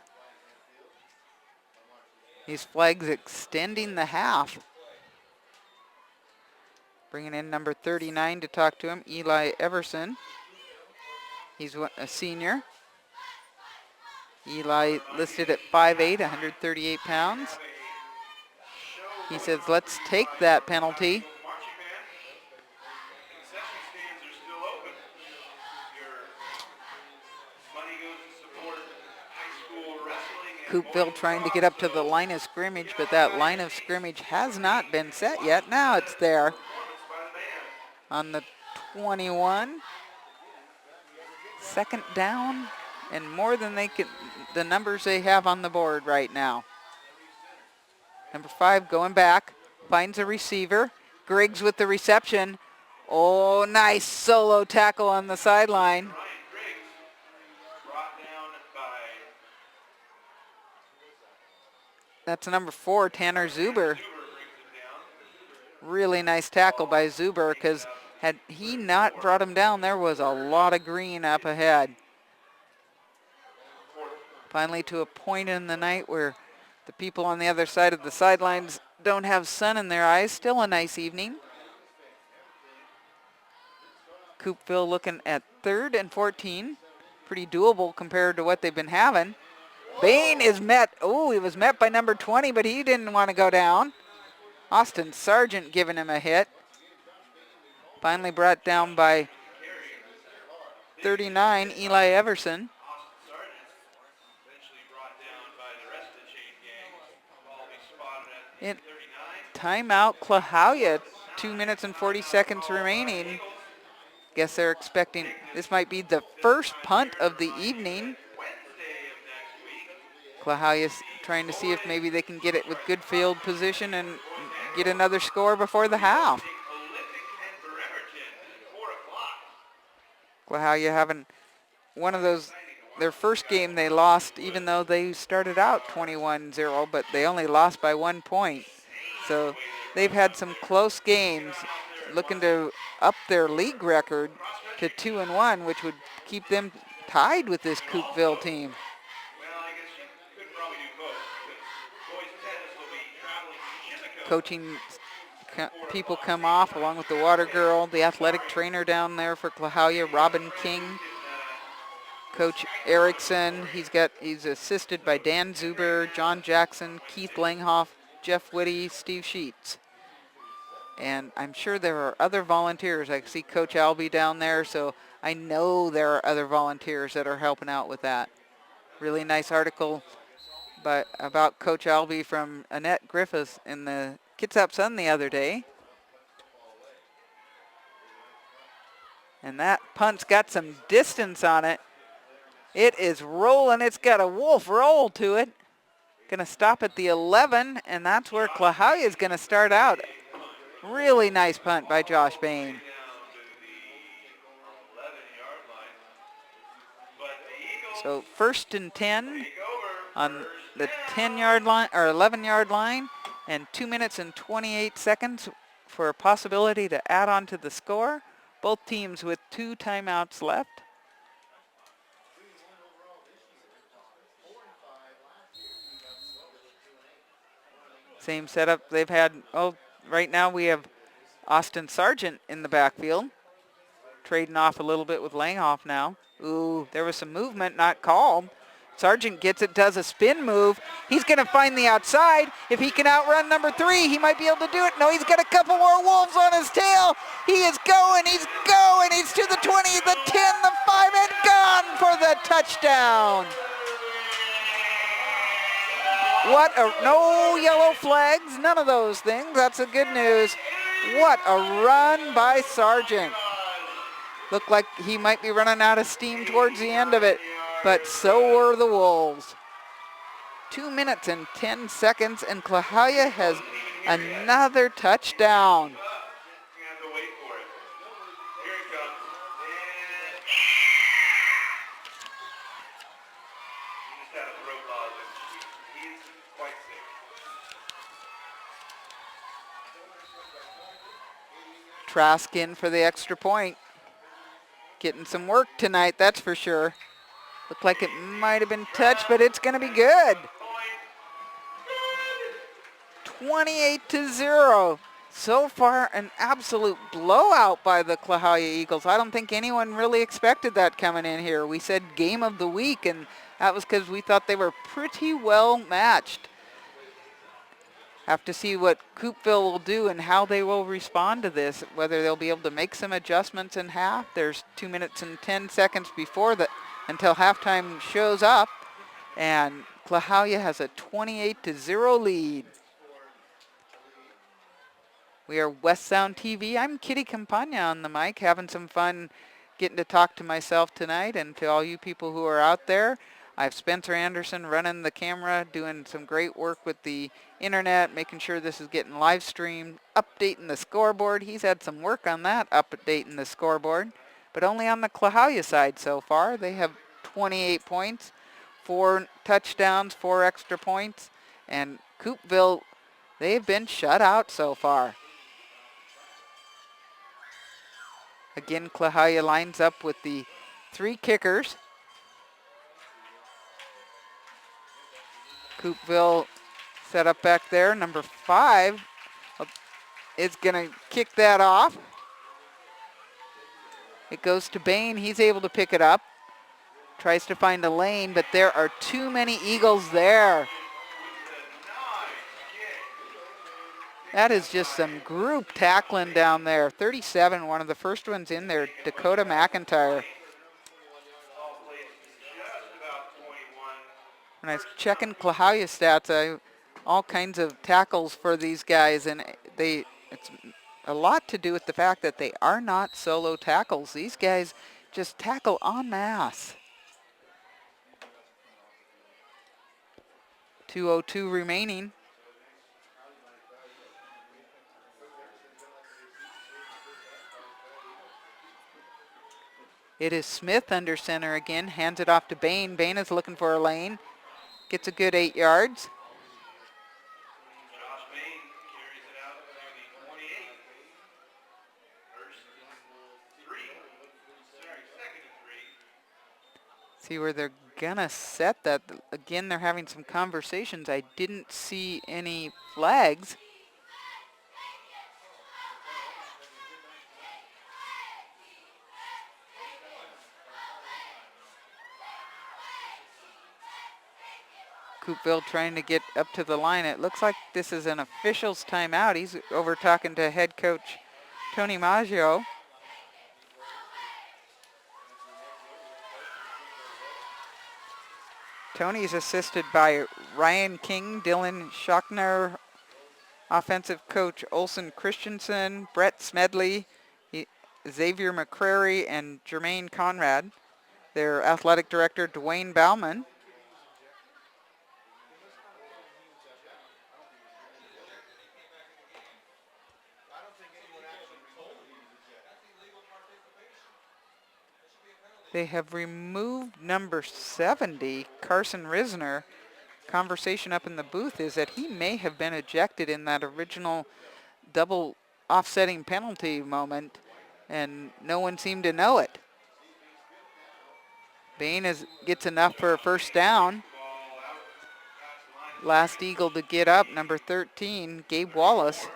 These flags extending the half. Bringing in number 39 to talk to him, Eli Everson. He's a senior. Eli listed at 5'8", 138 pounds. He says, let's take that penalty. Coupeville trying to get up to the line of scrimmage, but that line of scrimmage has not been set yet. Now it's there on the 21. 2nd down and more than the numbers they have on the board right now. Number 5 going back, finds a receiver. Griggs with the reception. Oh, nice solo tackle on the sideline. That's number 4, Tanner Zuber. Really nice tackle by Zuber, because had he not brought him down, there was a lot of green up ahead. Finally to a point in the night where the people on the other side of the sidelines don't have sun in their eyes. Still a nice evening. Coupeville looking at 3rd and 14. Pretty doable compared to what they've been having. Bain is met. Oh, he was met by number 20, but he didn't want to go down. Austin Sargent giving him a hit. Finally brought down by 39, Eli Everson. Timeout, Klahowya, 2 minutes and 40 seconds remaining. Guess they're expecting, this might be the first punt of the evening. Klahowya's trying to see if maybe they can get it with good field position and get another score before the half. Klahowya having one of those, their first game they lost, even though they started out 21-0, but they only lost by 1 point. So they've had some close games, looking to up their league record to 2-1, which would keep them tied with this Coupeville team. Coaching people come off along with the water girl, the athletic trainer down there for Klahowya, Robin King. Coach Erickson, he's assisted by Dan Zuber, John Jackson, Keith Langhoff, Jeff Whitty, Steve Sheets. And I'm sure there are other volunteers. I see Coach Albee down there, so I know there are other volunteers that are helping out with that. Really nice article about Coach Albee from Annette Griffiths in the Kitsap Sun the other day. And that punt's got some distance on it. It is rolling. It's got a wolf roll to it. Going to stop at the 11, and that's where Klahowya is going to start out. Really nice punt by Josh Bain. So 1st and 10 on the 10-yard line or 11-yard line, and 2 minutes and 28 seconds for a possibility to add on to the score. Both teams with 2 timeouts left. Same setup they've had. Oh, right now we have Austin Sargent in the backfield, trading off a little bit with Langhoff now. Ooh, there was some movement, not called. Sargent gets it, does a spin move. He's going to find the outside. If he can outrun number 3, he might be able to do it. No, he's got a couple more wolves on his tail. He is going, he's going. He's to the 20, the 10, the 5, and gone for the touchdown. No yellow flags, none of those things. That's the good news. What a run by Sargent. Looked like he might be running out of steam towards the end of it, but so were the Wolves. 2 minutes and 10 seconds, and Klahowya has another touchdown. Trask in for the extra point. Getting some work tonight, that's for sure. Looked like it might have been touched, but it's going to be good. 28-0. So far, an absolute blowout by the Klahowya Eagles. I don't think anyone really expected that coming in here. We said game of the week, and that was because we thought they were pretty well matched. Have to see what Coupeville will do and how they will respond to this, whether they'll be able to make some adjustments in half. There's 2 minutes and 10 seconds before that until halftime shows up, and Klahowya has a 28-0 lead. We are West Sound TV. I'm Kitty Campagna on the mic, having some fun getting to talk to myself tonight, and to all you people who are out there. I have Spencer Anderson running the camera, doing some great work with the internet, making sure this is getting live streamed, updating the scoreboard. He's had some work on that, updating the scoreboard, but only on the Klahowya side so far. They have 28 points, 4 touchdowns, 4 extra points, and Coupeville, they've been shut out so far. Again, Klahowya lines up with the 3 kickers. Coupeville set up back there. Number 5 is going to kick that off. It goes to Bain. He's able to pick it up. Tries to find a lane, but there are too many Eagles there. That is just some group tackling down there. 37, one of the first ones in there, Dakota McIntyre. When I was checking Klahowya stats, all kinds of tackles for these guys, and it's a lot to do with the fact that they are not solo tackles. These guys just tackle en masse. 2:02 remaining. It is Smith under center again, hands it off to Bain. Bain is looking for a lane. Gets a good 8 yards. Josh Bain carries it out to the 28. Second and 3. See where they're gonna set that. Again, they're having some conversations. I didn't see any flags. Coupeville trying to get up to the line. It looks like this is an official's timeout. He's over talking to head coach Tony Maggio. Tony's assisted by Ryan King, Dylan Schochner, offensive coach Olson Christensen, Brett Smedley, Xavier McCrary, and Jermaine Conrad. Their athletic director, Dwayne Bauman. They have removed number 70, Carson Risner. Conversation up in the booth is that he may have been ejected in that original double offsetting penalty moment, and no one seemed to know it. Bain gets enough for a first down. Last Eagle to get up, number 13, Gabe Wallace.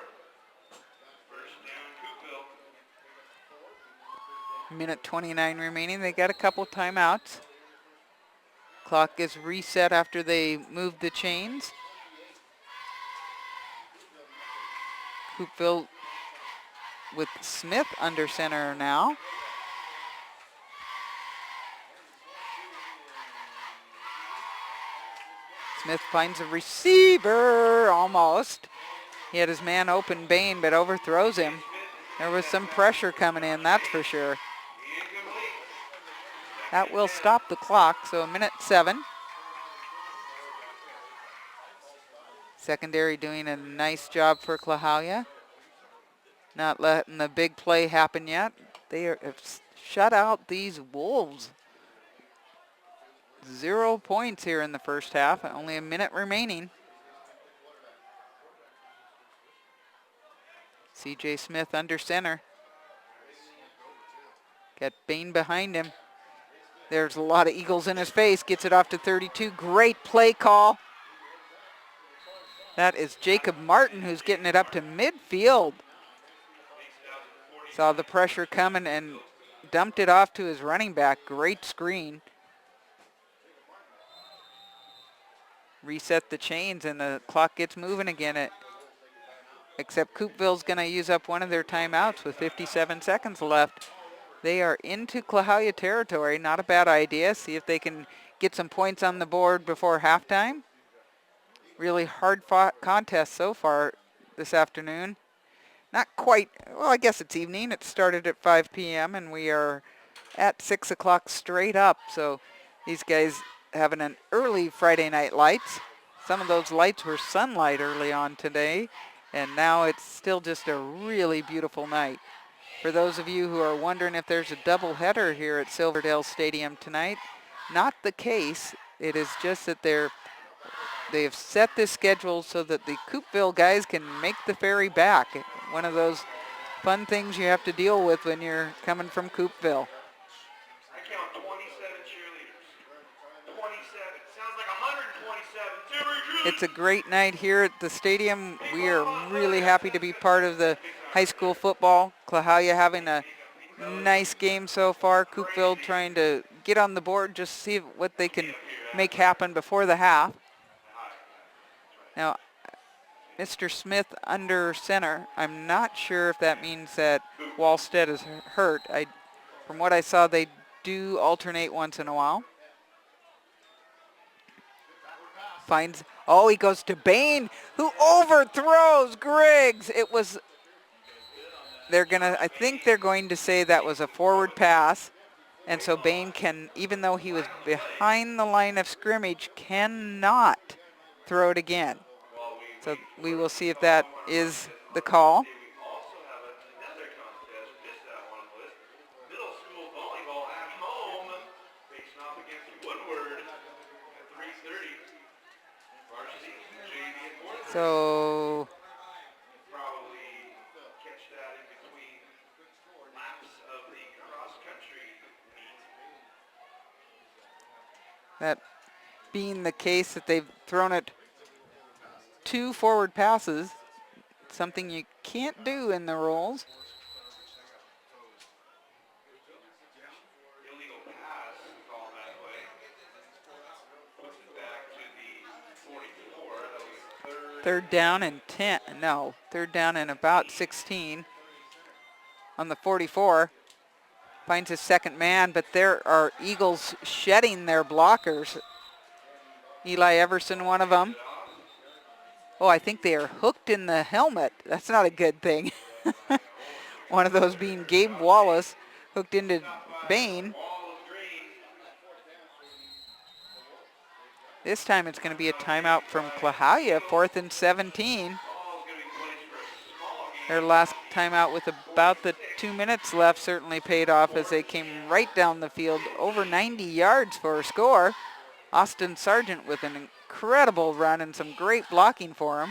Minute 29 remaining. They got a couple timeouts. Clock is reset after they moved the chains. Coupeville with Smith under center now. Smith finds a receiver, almost. He had his man open, Bain, but overthrows him. There was some pressure coming in, that's for sure. That will stop the clock, so a minute 7. Secondary doing a nice job for Klahowya. Not letting the big play happen yet. They have shut out these Wolves. 0 points here in the first half, only a minute remaining. CJ Smith under center. Got Bain behind him. There's a lot of Eagles in his face. Gets it off to 32. Great play call. That is Jacob Martin who's getting it up to midfield. Saw the pressure coming and dumped it off to his running back. Great screen. Reset the chains and the clock gets moving again. Except Coupeville's going to use up one of their timeouts with 57 seconds left. They are into Klahowya territory. Not a bad idea. See if they can get some points on the board before halftime. Really hard-fought contest so far this afternoon. Not quite, well, I guess it's evening. It started at 5 p.m. and we are at 6 o'clock straight up. So these guys having an early Friday night lights. Some of those lights were sunlight early on today, and now it's still just a really beautiful night. For those of you who are wondering if there's a doubleheader here at Silverdale Stadium tonight, not the case. It is just that they have set this schedule so that the Coupeville guys can make the ferry back. One of those fun things you have to deal with when you're coming from Coupeville. I count 27 cheerleaders. 27. Sounds like 127. It's a great night here at the stadium. We are really happy to be part of the high school football. Klahowya having a nice game so far. Coupeville trying to get on the board, just see what they can make happen before the half. Now, Mr. Smith under center. I'm not sure if that means that Wallstead is hurt. From what I saw, they do alternate once in a while. He goes to Bain, who overthrows Griggs. I think they're going to say that was a forward pass. And so Bain can, even though he was behind the line of scrimmage, cannot throw it again. So we will see if that is the call. So that being the case that they've thrown it 2 forward passes, something you can't do in the rules. Illegal pass call that way. Puts it back to the 44. That was Third down and 10. No, third down and about 16 on the 44. Finds his second man, but there are Eagles shedding their blockers. Eli Everson, one of them. Oh, I think they are hooked in the helmet. That's not a good thing. One of those being Gabe Wallace, hooked into Bain. This time it's going to be a timeout from Klahowya, 4th and 17. Their last timeout with about the 2 minutes left certainly paid off as they came right down the field, over 90 yards for a score. Austin Sargent with an incredible run and some great blocking for him.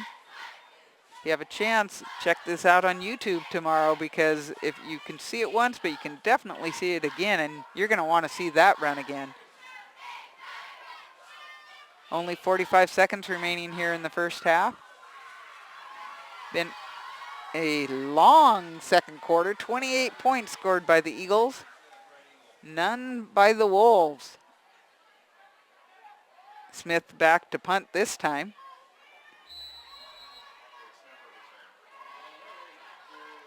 If you have a chance, check this out on YouTube tomorrow, because if you can see it once, but you can definitely see it again, and you're going to want to see that run again. Only 45 seconds remaining here in the first half. Been a long second quarter, 28 points scored by the Eagles, none by the Wolves. Smith back to punt this time.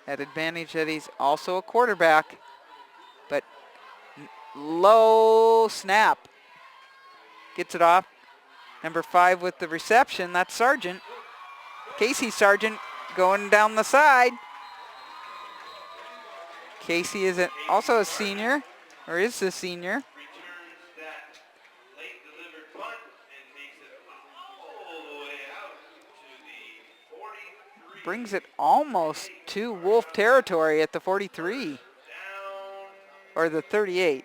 At advantage that he's also a quarterback, but low snap. Gets it off. Number 5 with the reception, that's Sargent. Casey Sargent going down the side. Casey is also a senior, or is the senior. Brings it almost to Wolf territory at the 43, or the 38.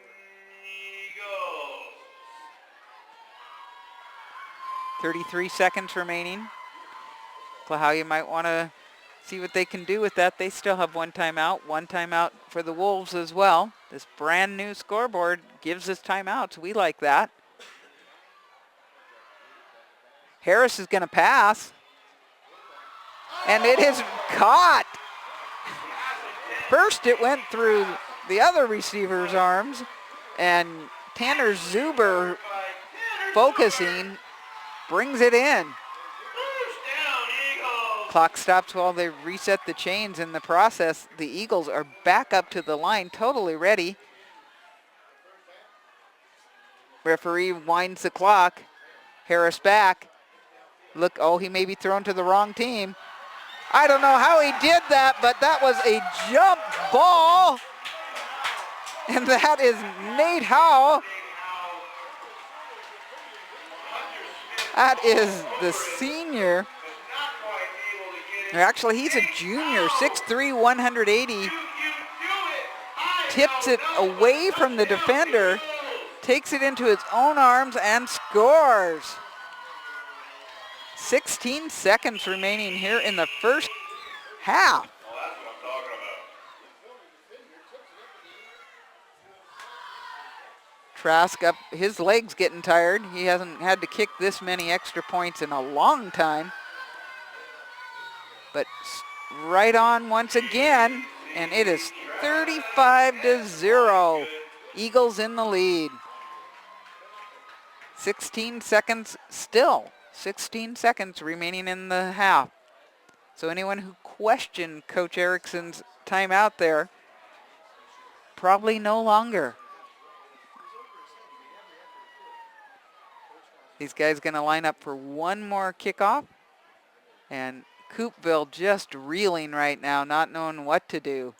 33 seconds remaining. Klahowya might want to see what they can do with that. They still have one timeout for the Wolves as well. This brand new scoreboard gives us timeouts. We like that. Harris is going to pass. And it is caught. First it went through the other receiver's arms, and Tanner Zuber, focusing, brings it in. Clock stops while they reset the chains. In the process, the Eagles are back up to the line, totally ready. Referee winds the clock. Harris back. Look, oh, he may be thrown to the wrong team. I don't know how he did that, but that was a jump ball. And that is Nate Howe. That is the senior. Or actually, he's a junior, 6'3", 180. Tips it away from the defender, takes it into his own arms, and scores. 16 seconds remaining here in the first half. Trask up, his leg's getting tired. He hasn't had to kick this many extra points in a long time. But right on once again, and it is 35-0. Eagles in the lead. 16 seconds still. 16 seconds remaining in the half. So anyone who questioned Coach Erickson's timeout there, probably no longer. These guys going to line up for one more kickoff. And Coupeville just reeling right now, not knowing what to do.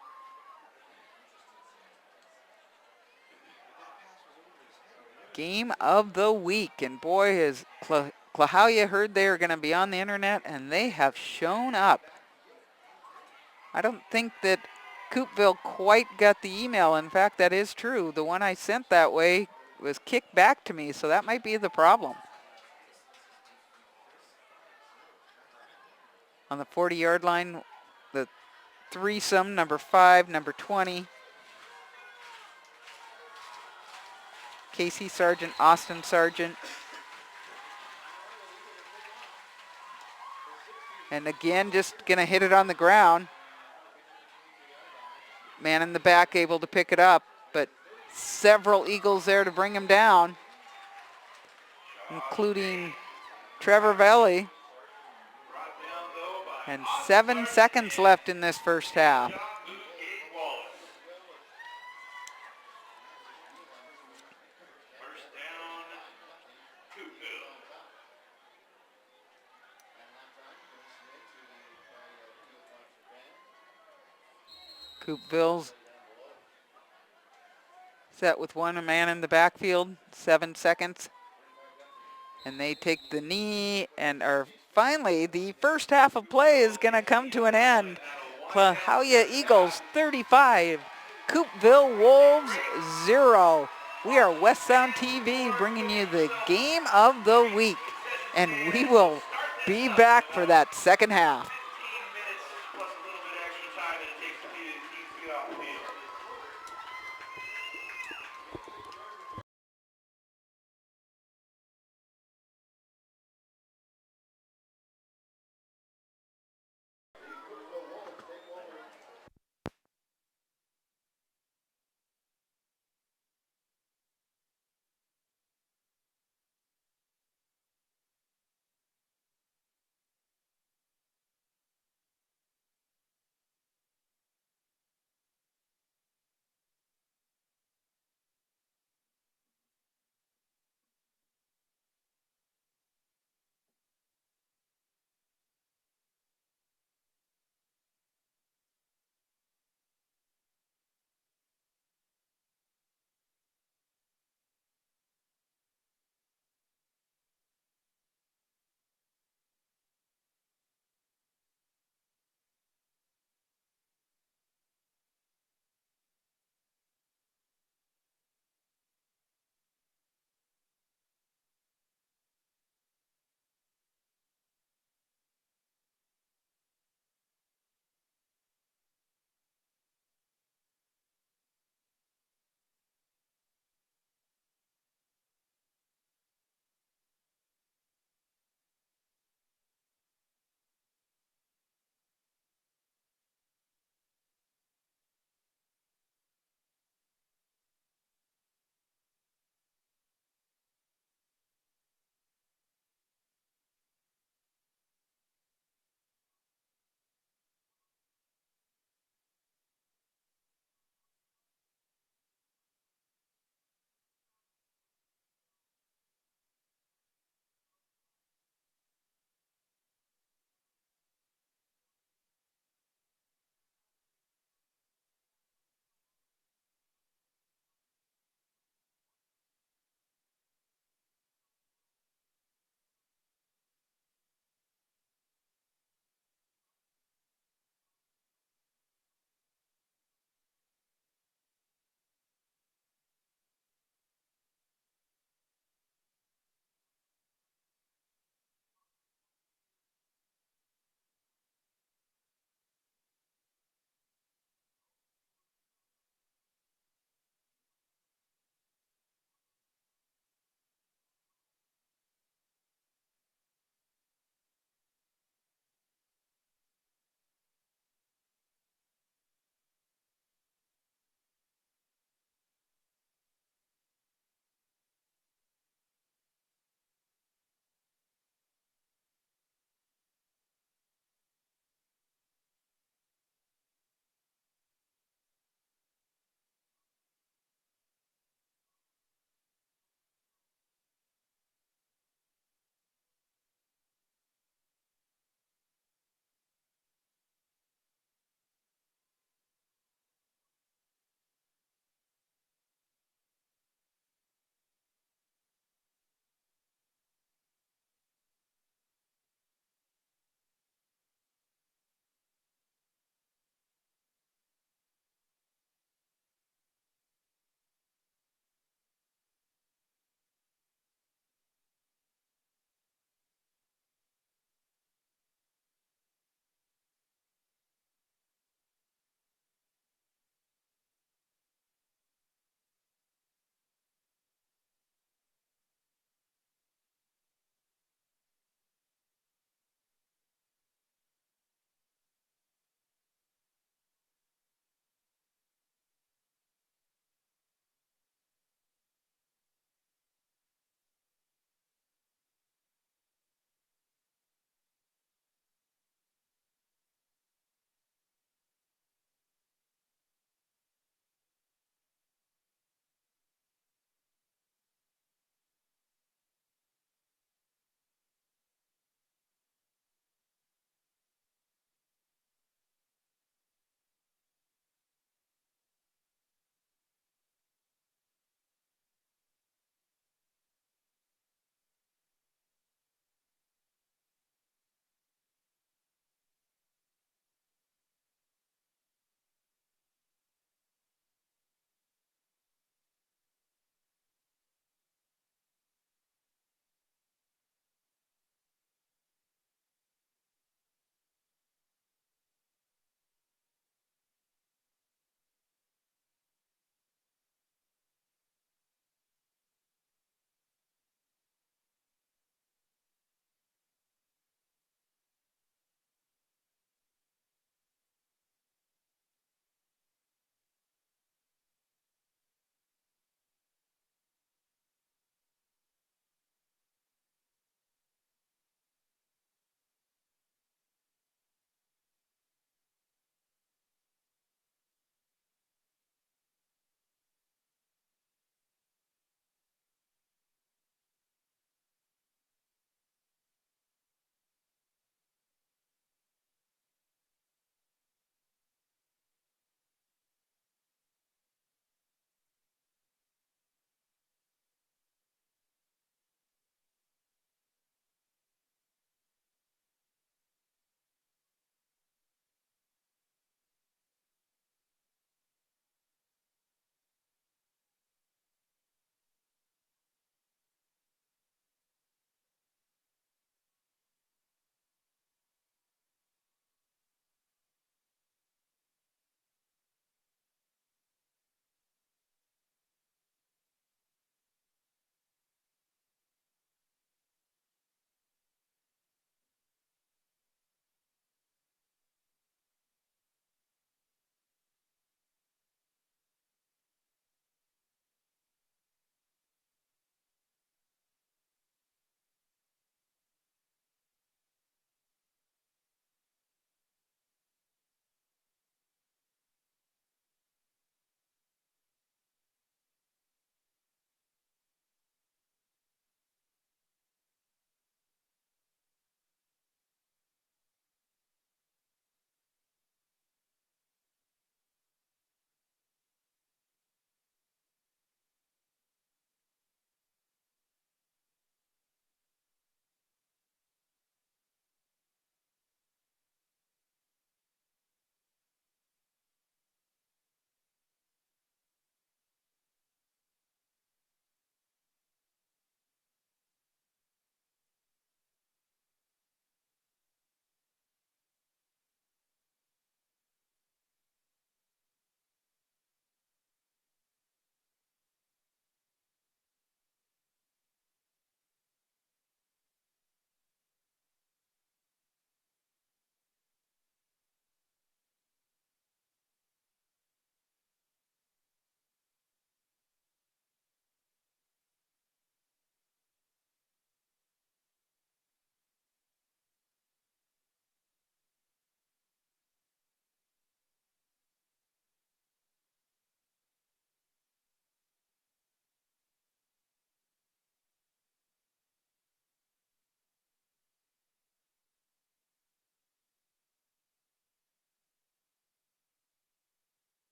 Game of the week. And boy, has Klahowya heard they are going to be on the internet, and they have shown up. I don't think that Coupeville quite got the email. In fact, that is true. The one I sent that way was kicked back to me, so that might be the problem. On the 40-yard line, the threesome, number 5, number 20. Casey Sargent, Austin Sargent. And again, just going to hit it on the ground. Man in the back able to pick it up, but several Eagles there to bring him down, including Trevor Valley. And 7 seconds left in this first half. Coupeville's set with one man in the backfield, 7 seconds. And they take the knee and are finally, the first half of play is going to come to an end. Klahowya Eagles 35, Coupeville Wolves 0. We are West Sound TV bringing you the game of the week, and we will be back for that second half. 15 minutes plus a little bit of extra time that it takes for these teams to get off the field.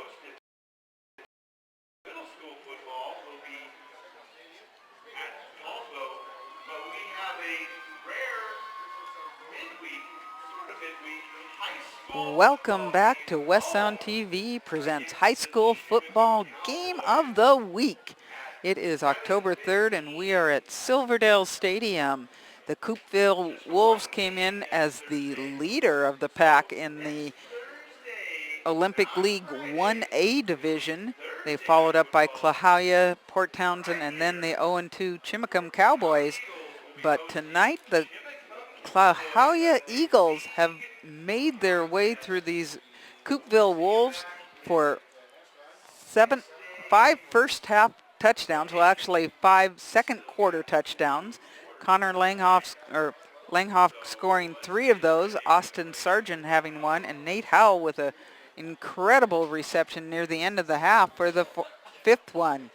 hosted middle school football will be at Coupeville, but we have a rare midweek, sort of midweek, high school. Welcome back to West Sound TV presents High School Football Game of the Week. It is October 3rd and we are at Silverdale Stadium. The Coupeville Wolves came in as the leader of the pack in the Olympic League 1A division. They followed up by Klahowya, Port Townsend, and then the 0-2 Chimacum Cowboys. But tonight the Klahowya Eagles have made their way through these Coupeville Wolves for 5 first half touchdowns, well actually 5 second quarter touchdowns. Connor Langhoff scoring 3 of those, Austin Sargent having 1, and Nate Howell with an incredible reception near the end of the half for the 5th one.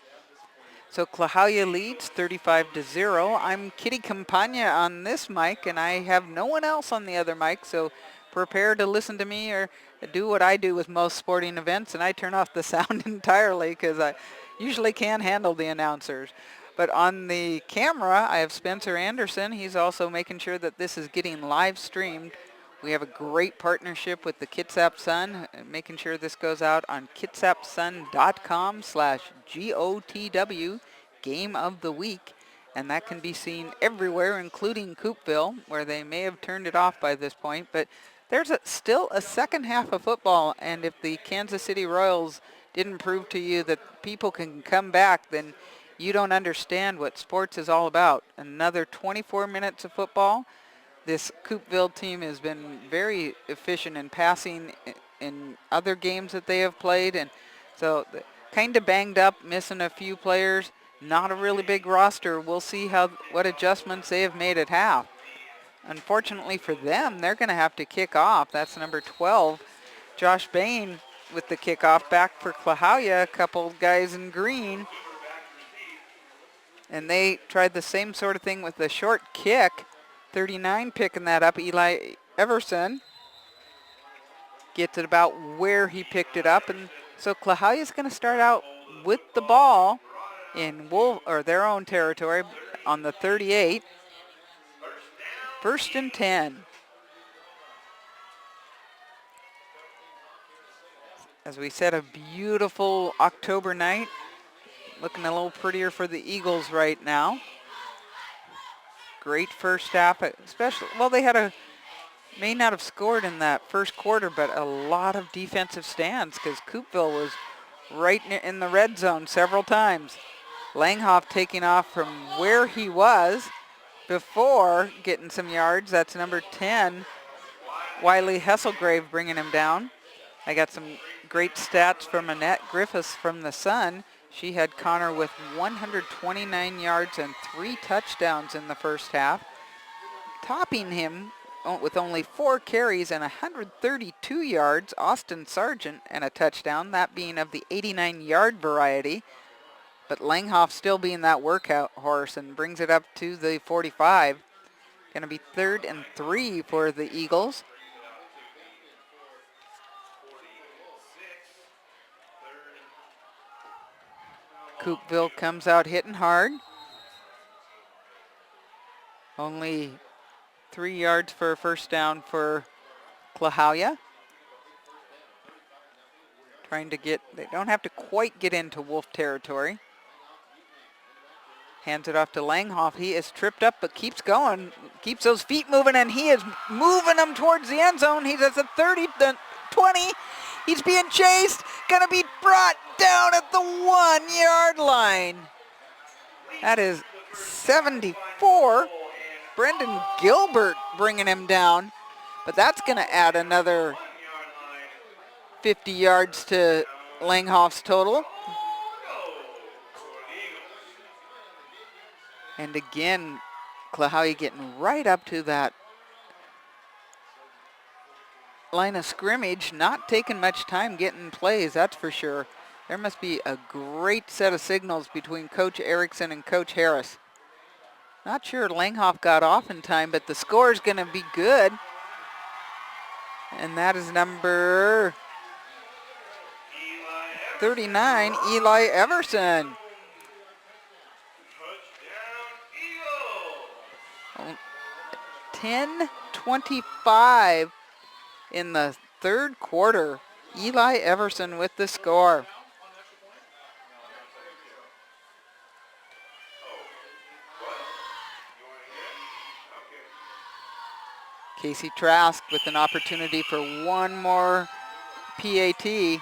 So Klahowya leads 35-0. I'm Kitty Campagna on this mic, and I have no one else on the other mic, so prepare to listen to me or do what I do with most sporting events, and I turn off the sound entirely because I usually can't handle the announcers. But on the camera, I have Spencer Anderson. He's also making sure that this is getting live streamed. We have a great partnership with the Kitsap Sun, making sure this goes out on kitsapsun.com/GOTW, Game of the Week. And that can be seen everywhere, including Coupeville, where they may have turned it off by this point. But there's still a second half of football, and if the Kansas City Royals didn't prove to you that people can come back, then you don't understand what sports is all about. Another 24 minutes of football. This Coupeville team has been very efficient in passing in other games that they have played, and so kind of banged up, missing a few players. Not a really big roster. We'll see what adjustments they have made at half. Unfortunately for them, they're going to have to kick off. That's number 12, Josh Bain with the kickoff. Back for Klahowya, a couple guys in green. And they tried the same sort of thing with the short kick. 39 picking that up. Eli Everson gets it about where he picked it up. And so Klahowya's going to start out with the ball in their own territory on the 38. 1st and 10. As we said, a beautiful October night. Looking a little prettier for the Eagles right now. Great first half, especially, well, they may not have scored in that first quarter, but a lot of defensive stands because Coupeville was right in the red zone several times. Langhoff taking off from where he was before getting some yards. That's number 10, Wiley Hesselgrave, bringing him down. I got some great stats from Annette Griffiths from the Sun. She had Connor with 129 yards and 3 touchdowns in the first half. Topping him with only 4 carries and 132 yards, Austin Sargent, and a touchdown, that being of the 89-yard variety. But Langhoff still being that workout horse and brings it up to the 45. Going to be 3rd and 3 for the Eagles. Coupeville comes out hitting hard. Only 3 yards for a first down for Klahowya. They don't have to quite get into Wolf territory. Hands it off to Langhoff. He is tripped up but keeps going, keeps those feet moving, and he is moving them towards the end zone. He's at the 30, the 20. He's being chased, gonna be brought down at the 1-yard line. That is 74. Brendan Gilbert bringing him down, but that's gonna add another 50 yards to Langhoff's total. And again, Klahowya getting right up to that line of scrimmage, not taking much time getting plays, that's for sure. There must be a great set of signals between Coach Erickson and Coach Harris. Not sure Langhoff got off in time, but the score is going to be good. And that is number 39, Eli Everson. Touchdown, Eagles. 10:25 in the third quarter. Eli Everson with the score. Casey Trask with an opportunity for one more PAT.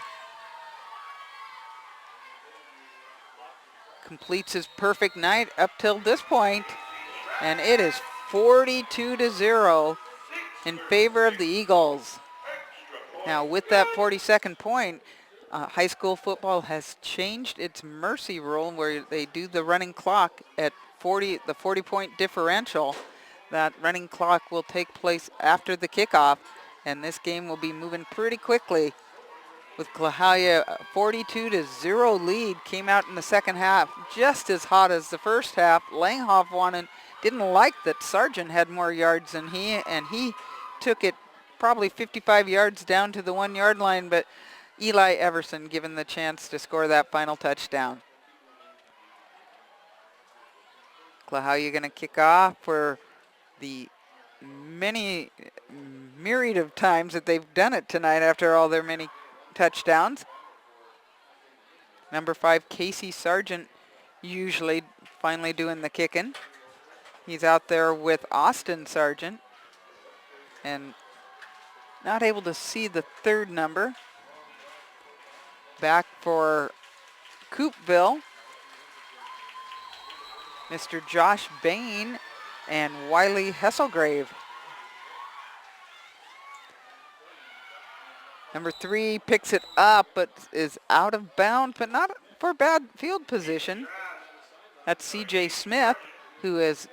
Completes his perfect night up till this point, and it is 42-0 in favor of the Eagles. Now with that 42nd point, high school football has changed its mercy rule where they do the running clock at 40, the 40-point differential. That running clock will take place after the kickoff, and this game will be moving pretty quickly. With Klahowya 42-0 lead, came out in the second half just as hot as the first half. Langhoff didn't like that Sargent had more yards than he, and he took it probably 55 yards down to the 1 yard line, but Eli Everson given the chance to score that final touchdown. Klahowya going to kick off for the myriad of times that they've done it tonight after all their many touchdowns. Number 5, Casey Sargent, usually finally doing the kicking. He's out there with Austin Sargent and not able to see the third number. Back for Coupeville, Mr. Josh Bain and Wiley Hesselgrave. Number 3 picks it up, but is out of bounds, but not for bad field position. That's C.J. Smith, who has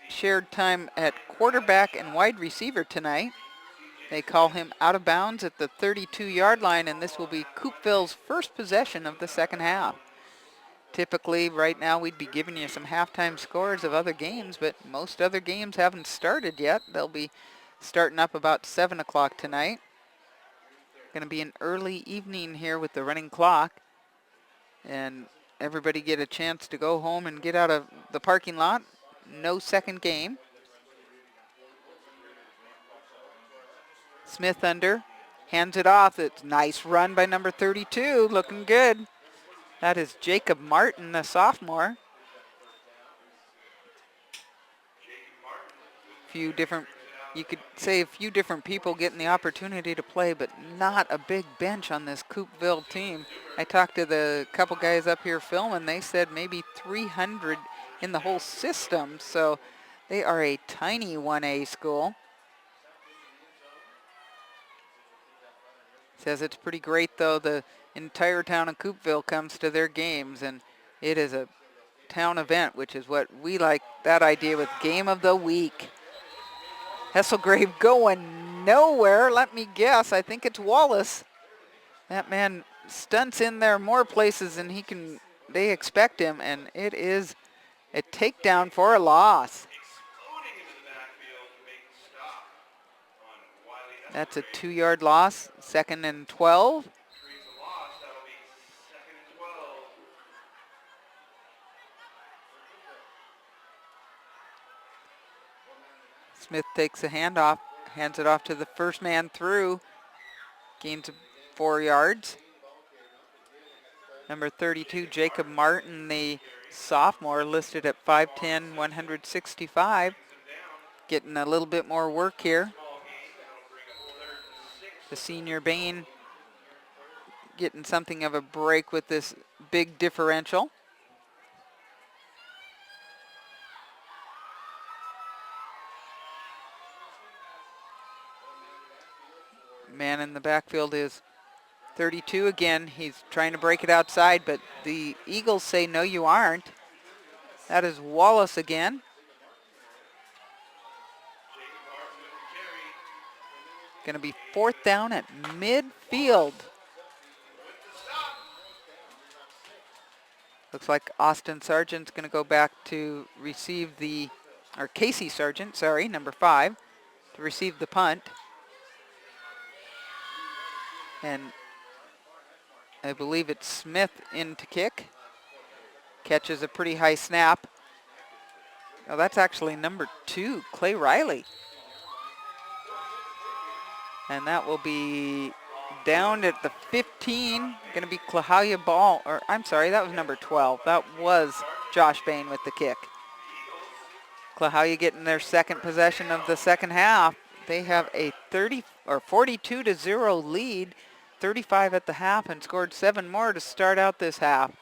shared time at quarterback and wide receiver tonight. They call him out of bounds at the 32-yard line, and this will be Coupeville's first possession of the second half. Typically, right now, we'd be giving you some halftime scores of other games, but most other games haven't started yet. They'll be starting up about 7 o'clock tonight. Going to be an early evening here with the running clock, and everybody get a chance to go home and get out of the parking lot. No second game. Smith under, hands it off. It's a nice run by number 32, looking good. That is Jacob Martin, the sophomore. You could say a few different people getting the opportunity to play, but not a big bench on this Coupeville team. I talked to the couple guys up here filming. They said maybe 300 in the whole system, so they are a tiny 1A school. Says it's pretty great, though. The entire town of Coupeville comes to their games, and it is a town event, which is what we like, that idea with Game of the Week. Hesselgrave going nowhere. Let me guess. I think it's Wallace. That man stunts in there more places than they expect him, and it is a takedown for a loss. That's a 2-yard loss, 2nd and 12. Smith takes a handoff, hands it off to the first man through, gains 4 yards. Number 32, Jacob Martin, the sophomore, listed at 5'10", 165, getting a little bit more work here. The senior Bain getting something of a break with this big differential. Man in the backfield is 32 again. He's trying to break it outside, but the Eagles say, no, you aren't. That is Wallace again. Going to be 4th down at midfield. Looks like Austin Sargent's going to go back to receive Casey Sargent, sorry, number 5, to receive the punt. And I believe it's Smith in to kick. Catches a pretty high snap. Oh, that's actually number 2, Clay Riley. And that will be down at the 15. Going to be Klahowya ball, or I'm sorry, that was number 12. That was Josh Bain with the kick. Klahowya getting their second possession of the second half. They have a 42-0 lead, 35 at the half, and scored 7 more to start out this half.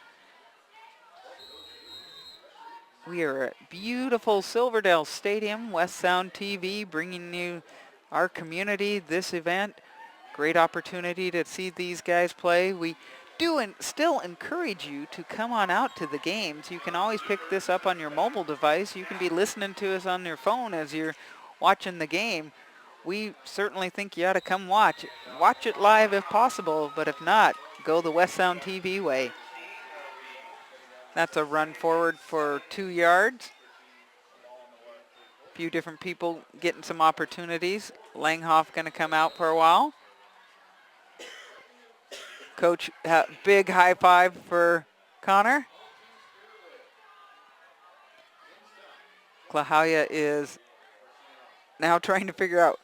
We are at beautiful Silverdale Stadium, West Sound TV, bringing you our community this event. Great opportunity to see these guys play. We do still encourage you to come on out to the games. You can always pick this up on your mobile device. You can be listening to us on your phone as you're watching the game. We certainly think you ought to come watch. Watch it live if possible, but if not, go the West Sound TV way. That's a run forward for 2 yards. A few different people getting some opportunities. Langhoff going to come out for a while. Coach, big high five for Connor. Klahowya is now trying to figure out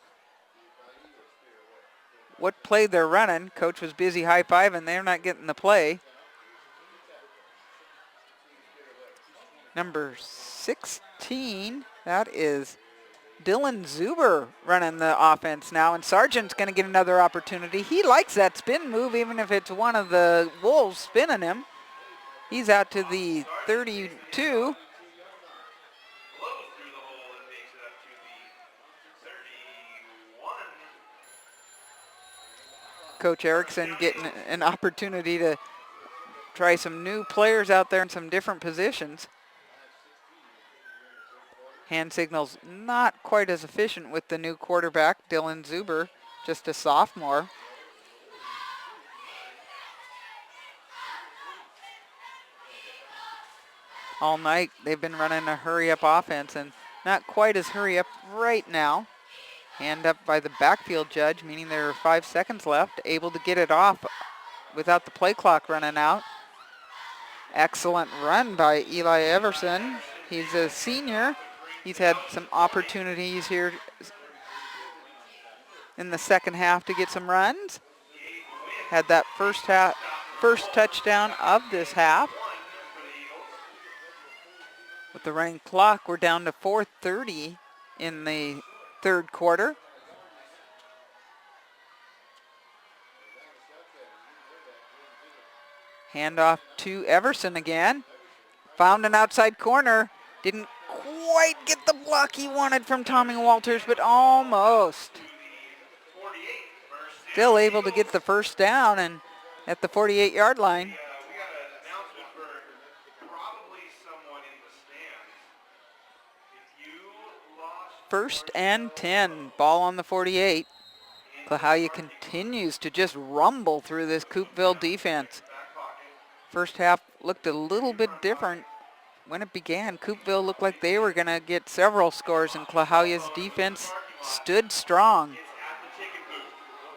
what play they're running. Coach was busy high fiving. They're not getting the play. Number 16, that is Dylan Zuber running the offense now, and Sargent's going to get another opportunity. He likes that spin move, even if it's one of the Wolves spinning him. He's out to the 32. Coach Erickson getting an opportunity to try some new players out there in some different positions. Hand signals not quite as efficient with the new quarterback, Dylan Zuber, just a sophomore. All night they've been running a hurry-up offense, and not quite as hurry-up right now. Hand up by the backfield judge, meaning there are 5 seconds left, able to get it off without the play clock running out. Excellent run by Eli Everson. He's a senior. He's had some opportunities here in the second half to get some runs. Had that first touchdown of this half. With the running clock, we're down to 4:30 in the third quarter. Handoff to Everson again. Found an outside corner. Didn't quite get the block he wanted from Tommy Walters, but almost. Still able to get the first down and at the 48-yard line. First and 10, ball on the 48. Klahowya continues to just rumble through this Coupeville defense. First half looked a little bit different. When it began, Coupeville looked like they were going to get several scores, and Klahowya's defense stood strong.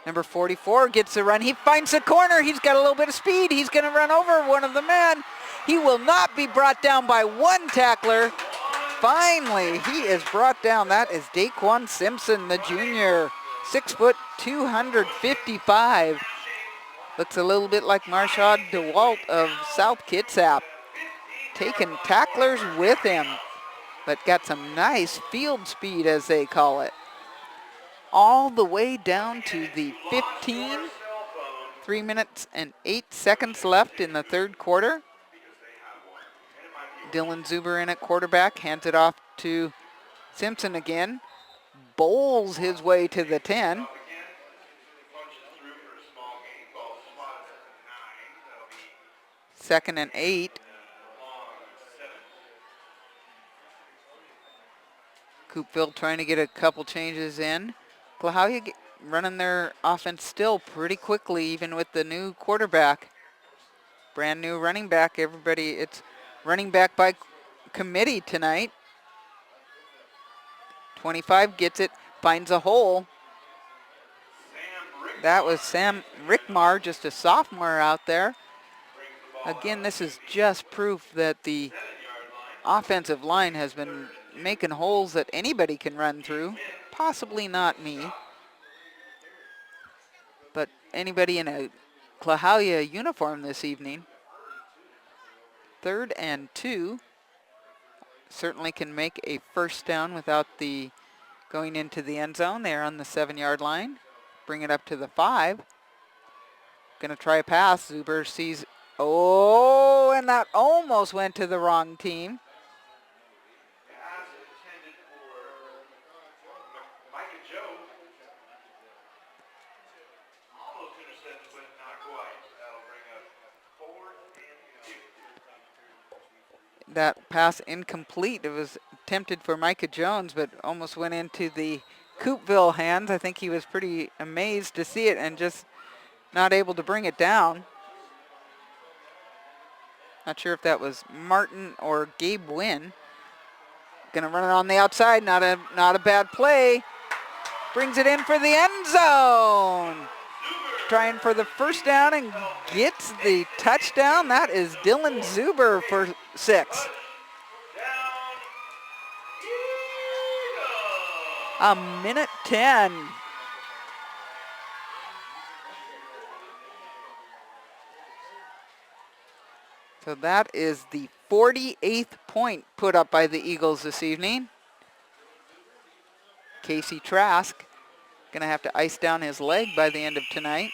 Number 44 gets the run. He finds the corner. He's got a little bit of speed. He's going to run over one of the men. He will not be brought down by one tackler. Finally, he is brought down. That is Daquan Simpson, the junior. 6 foot, 255. Looks a little bit like Marshad DeWalt of South Kitsap. Taking tacklers with him, but got some nice field speed, as they call it. All the way down to the 15. 3 minutes and 8 seconds left in the third quarter. Dylan Zuber in at quarterback, hands it off to Simpson again. Bowls his way to the 10. Second and 8. Coupeville trying to get a couple changes in. Klahowya running their offense still pretty quickly, even with the new quarterback. Brand new running back, everybody. It's running back by committee tonight. 25 gets it, finds a hole. That was Sam Rickmar, just a sophomore out there. Again, this is just proof that the offensive line has been making holes that anybody can run through. Possibly not me, but anybody in a Klahowya uniform this evening. 3rd and 2. Certainly can make a first down without the going into the end zone. They're on the 7-yard line. Bring it up to the 5. Gonna try a pass. Zuber sees, oh, and that almost went to the wrong team. Pass intended for Micah Joe. Almost intercepted, but not quite. That'll bring up 4th and 2. That pass incomplete. It was attempted for Micah Jones, but almost went into the Coupeville hands. I think he was pretty amazed to see it and just not able to bring it down. Not sure if that was Martin or Gabe Wynn. Gonna run it on the outside, not a bad play. Brings it in for the end zone. Trying for the first down and gets the touchdown. That is Dylan Zuber for 6. A minute 10. So that is the 48th point put up by the Eagles this evening. Casey Trask gonna have to ice down his leg by the end of tonight.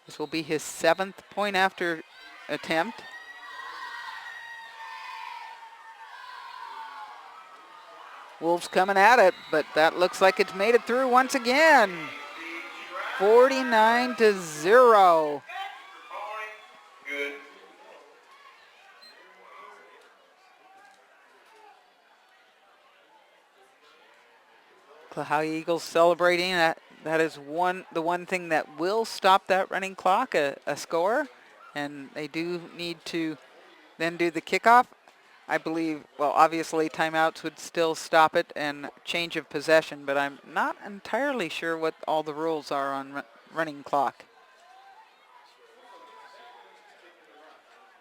This will be his 7th point after attempt. Wolves coming at it, but that looks like it's made it through once again. 49-0. Good. Klahowya Eagles celebrating. That is the one thing that will stop that running clock, a score. And they do need to then do the kickoff. I believe, well, obviously timeouts would still stop it and change of possession, but I'm not entirely sure what all the rules are on running clock.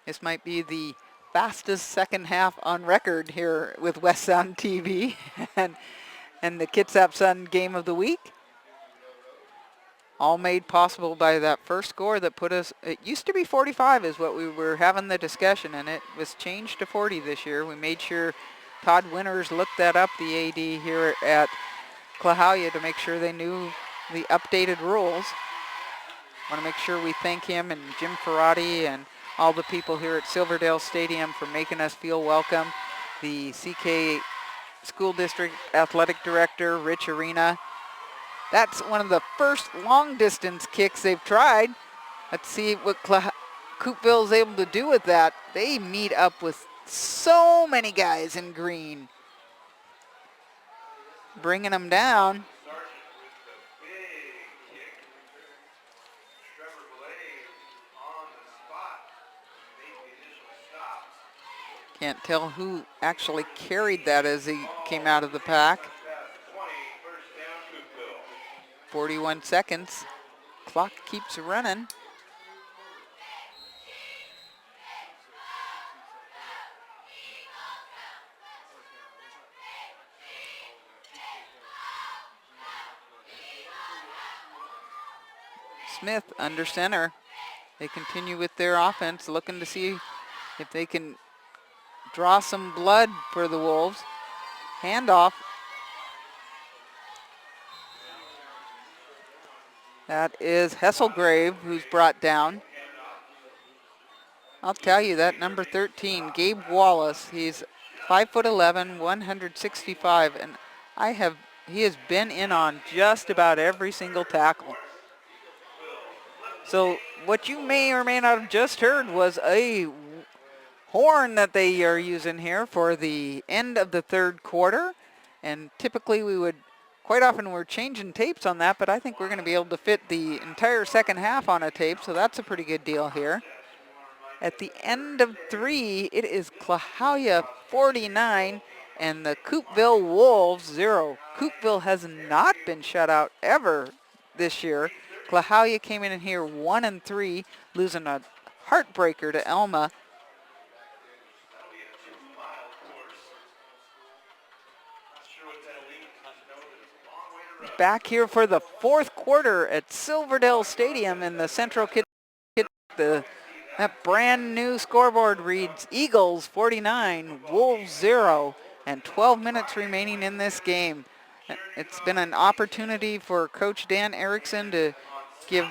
This might be the fastest second half on record here with West Sound TV and the Kitsap Sun game of the week. All made possible by that first score that put us, it used to be 45 is what we were having the discussion, and it was changed to 40 this year. We made sure Todd Winters looked that up, the AD here at Klahowya, to make sure they knew the updated rules. Want to make sure we thank him and Jim Ferrati and all the people here at Silverdale Stadium for making us feel welcome. The CK School District Athletic Director, Rich Arena. That's one of the first long distance kicks they've tried. Let's see what Coupeville is able to do with that. They meet up with so many guys in green. Bringing them down. Can't tell who actually carried that as he came out of the pack. 41 seconds. Clock keeps running. Smith under center. They continue with their offense, looking to see if they can draw some blood for the Wolves. Handoff. That is Hesselgrave who's brought down. I'll tell you that number 13, Gabe Wallace, he's 5'11", 165, and he has been in on just about every single tackle. So what you may or may not have just heard was a horn that they are using here for the end of the third quarter. And typically we would, quite often we're changing tapes on that, but I think we're going to be able to fit the entire second half on a tape, so that's a pretty good deal here. At the end of 3, it is Klahowya 49, and the Coupeville Wolves 0. Coupeville has not been shut out ever this year. Klahowya came in here 1-3, losing a heartbreaker to Elma. That'll be a 2-mile course. Not sure what that means. Just know that it's a long way to run. Back here for the fourth quarter at Silverdale Stadium in the Central Kitsap. That brand new scoreboard reads Eagles 49, Wolves 0, and 12 minutes remaining in this game. It's been an opportunity for Coach Dan Erickson to give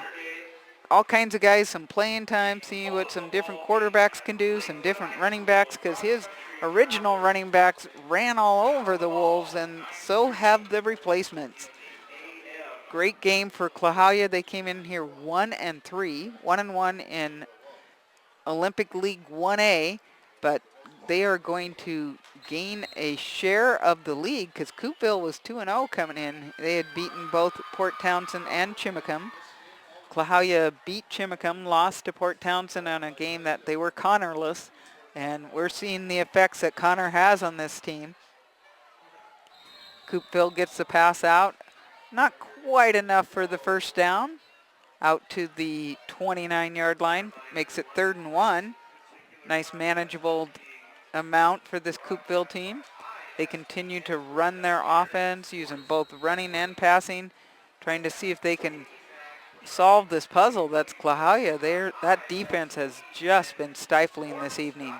all kinds of guys some playing time, see what some different quarterbacks can do, some different running backs, because his original running backs ran all over the Wolves, and so have the replacements. Great game for Klahowya. They came in here 1-3, 1-1 in Olympic League 1A, but they are going to gain a share of the league because Coupeville was 2-0 coming in. They had beaten both Port Townsend and Chimacum. Klahowya beat Chimacum, lost to Port Townsend on a game that they were Connorless, and we're seeing the effects that Connor has on this team. Coupeville gets the pass out. Not quite enough for the first down. Out to the 29-yard line, makes it 3rd and 1. Nice manageable amount for this Coupeville team. They continue to run their offense using both running and passing, trying to see if they can solve this puzzle that's Klahowya. That defense has just been stifling this evening.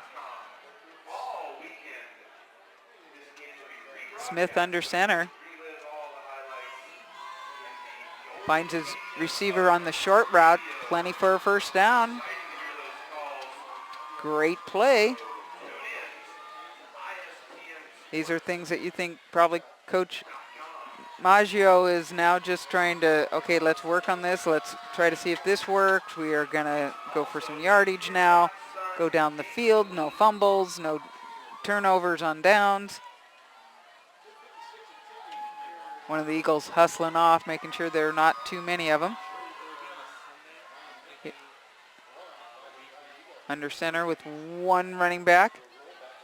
Smith under center. Finds his receiver on the short route. Plenty for a first down. Great play. These are things that you think probably Coach Maggio is now just trying to, okay, let's work on this. Let's try to see if this works. We are going to go for some yardage now. Go down the field. No fumbles. No turnovers on downs. One of the Eagles hustling off, making sure there are not too many of them. Under center with one running back.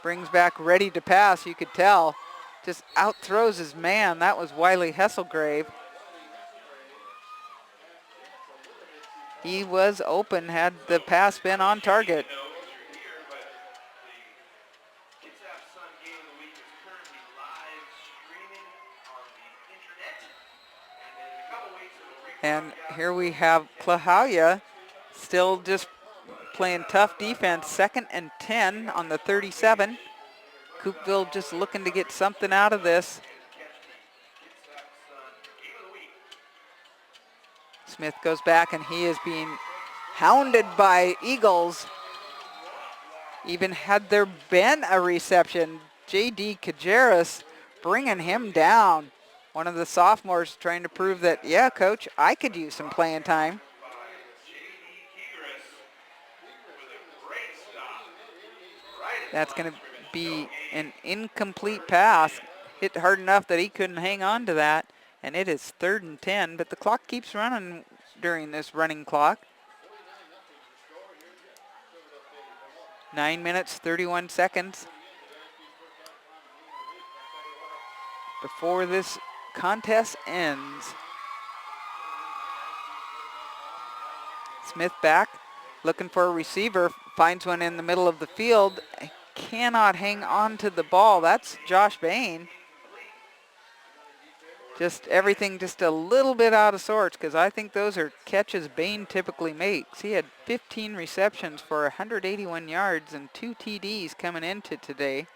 Brings back ready to pass, you could tell. Just out throws his man. That was Wiley Hesselgrave. He was open had the pass been on target. And here we have Klahowya still just playing tough defense. 2nd and 10 on the 37. Coupeville just looking to get something out of this. Smith goes back and he is being hounded by Eagles. Even had there been a reception, J.D. Kajeris bringing him down. One of the sophomores trying to prove that, yeah, coach, I could use some playing time. That's going to be an incomplete pass. Hit hard enough that he couldn't hang on to that. And it is 3rd and 10, but the clock keeps running during this running clock. 9 minutes, 31 seconds. Before this contest ends. Smith back, looking for a receiver, finds one in the middle of the field. Cannot hang on to the ball. That's Josh Bain. Just everything just a little bit out of sorts because I think those are catches Bain typically makes. He had 15 receptions for 181 yards and 2 TDs coming into today.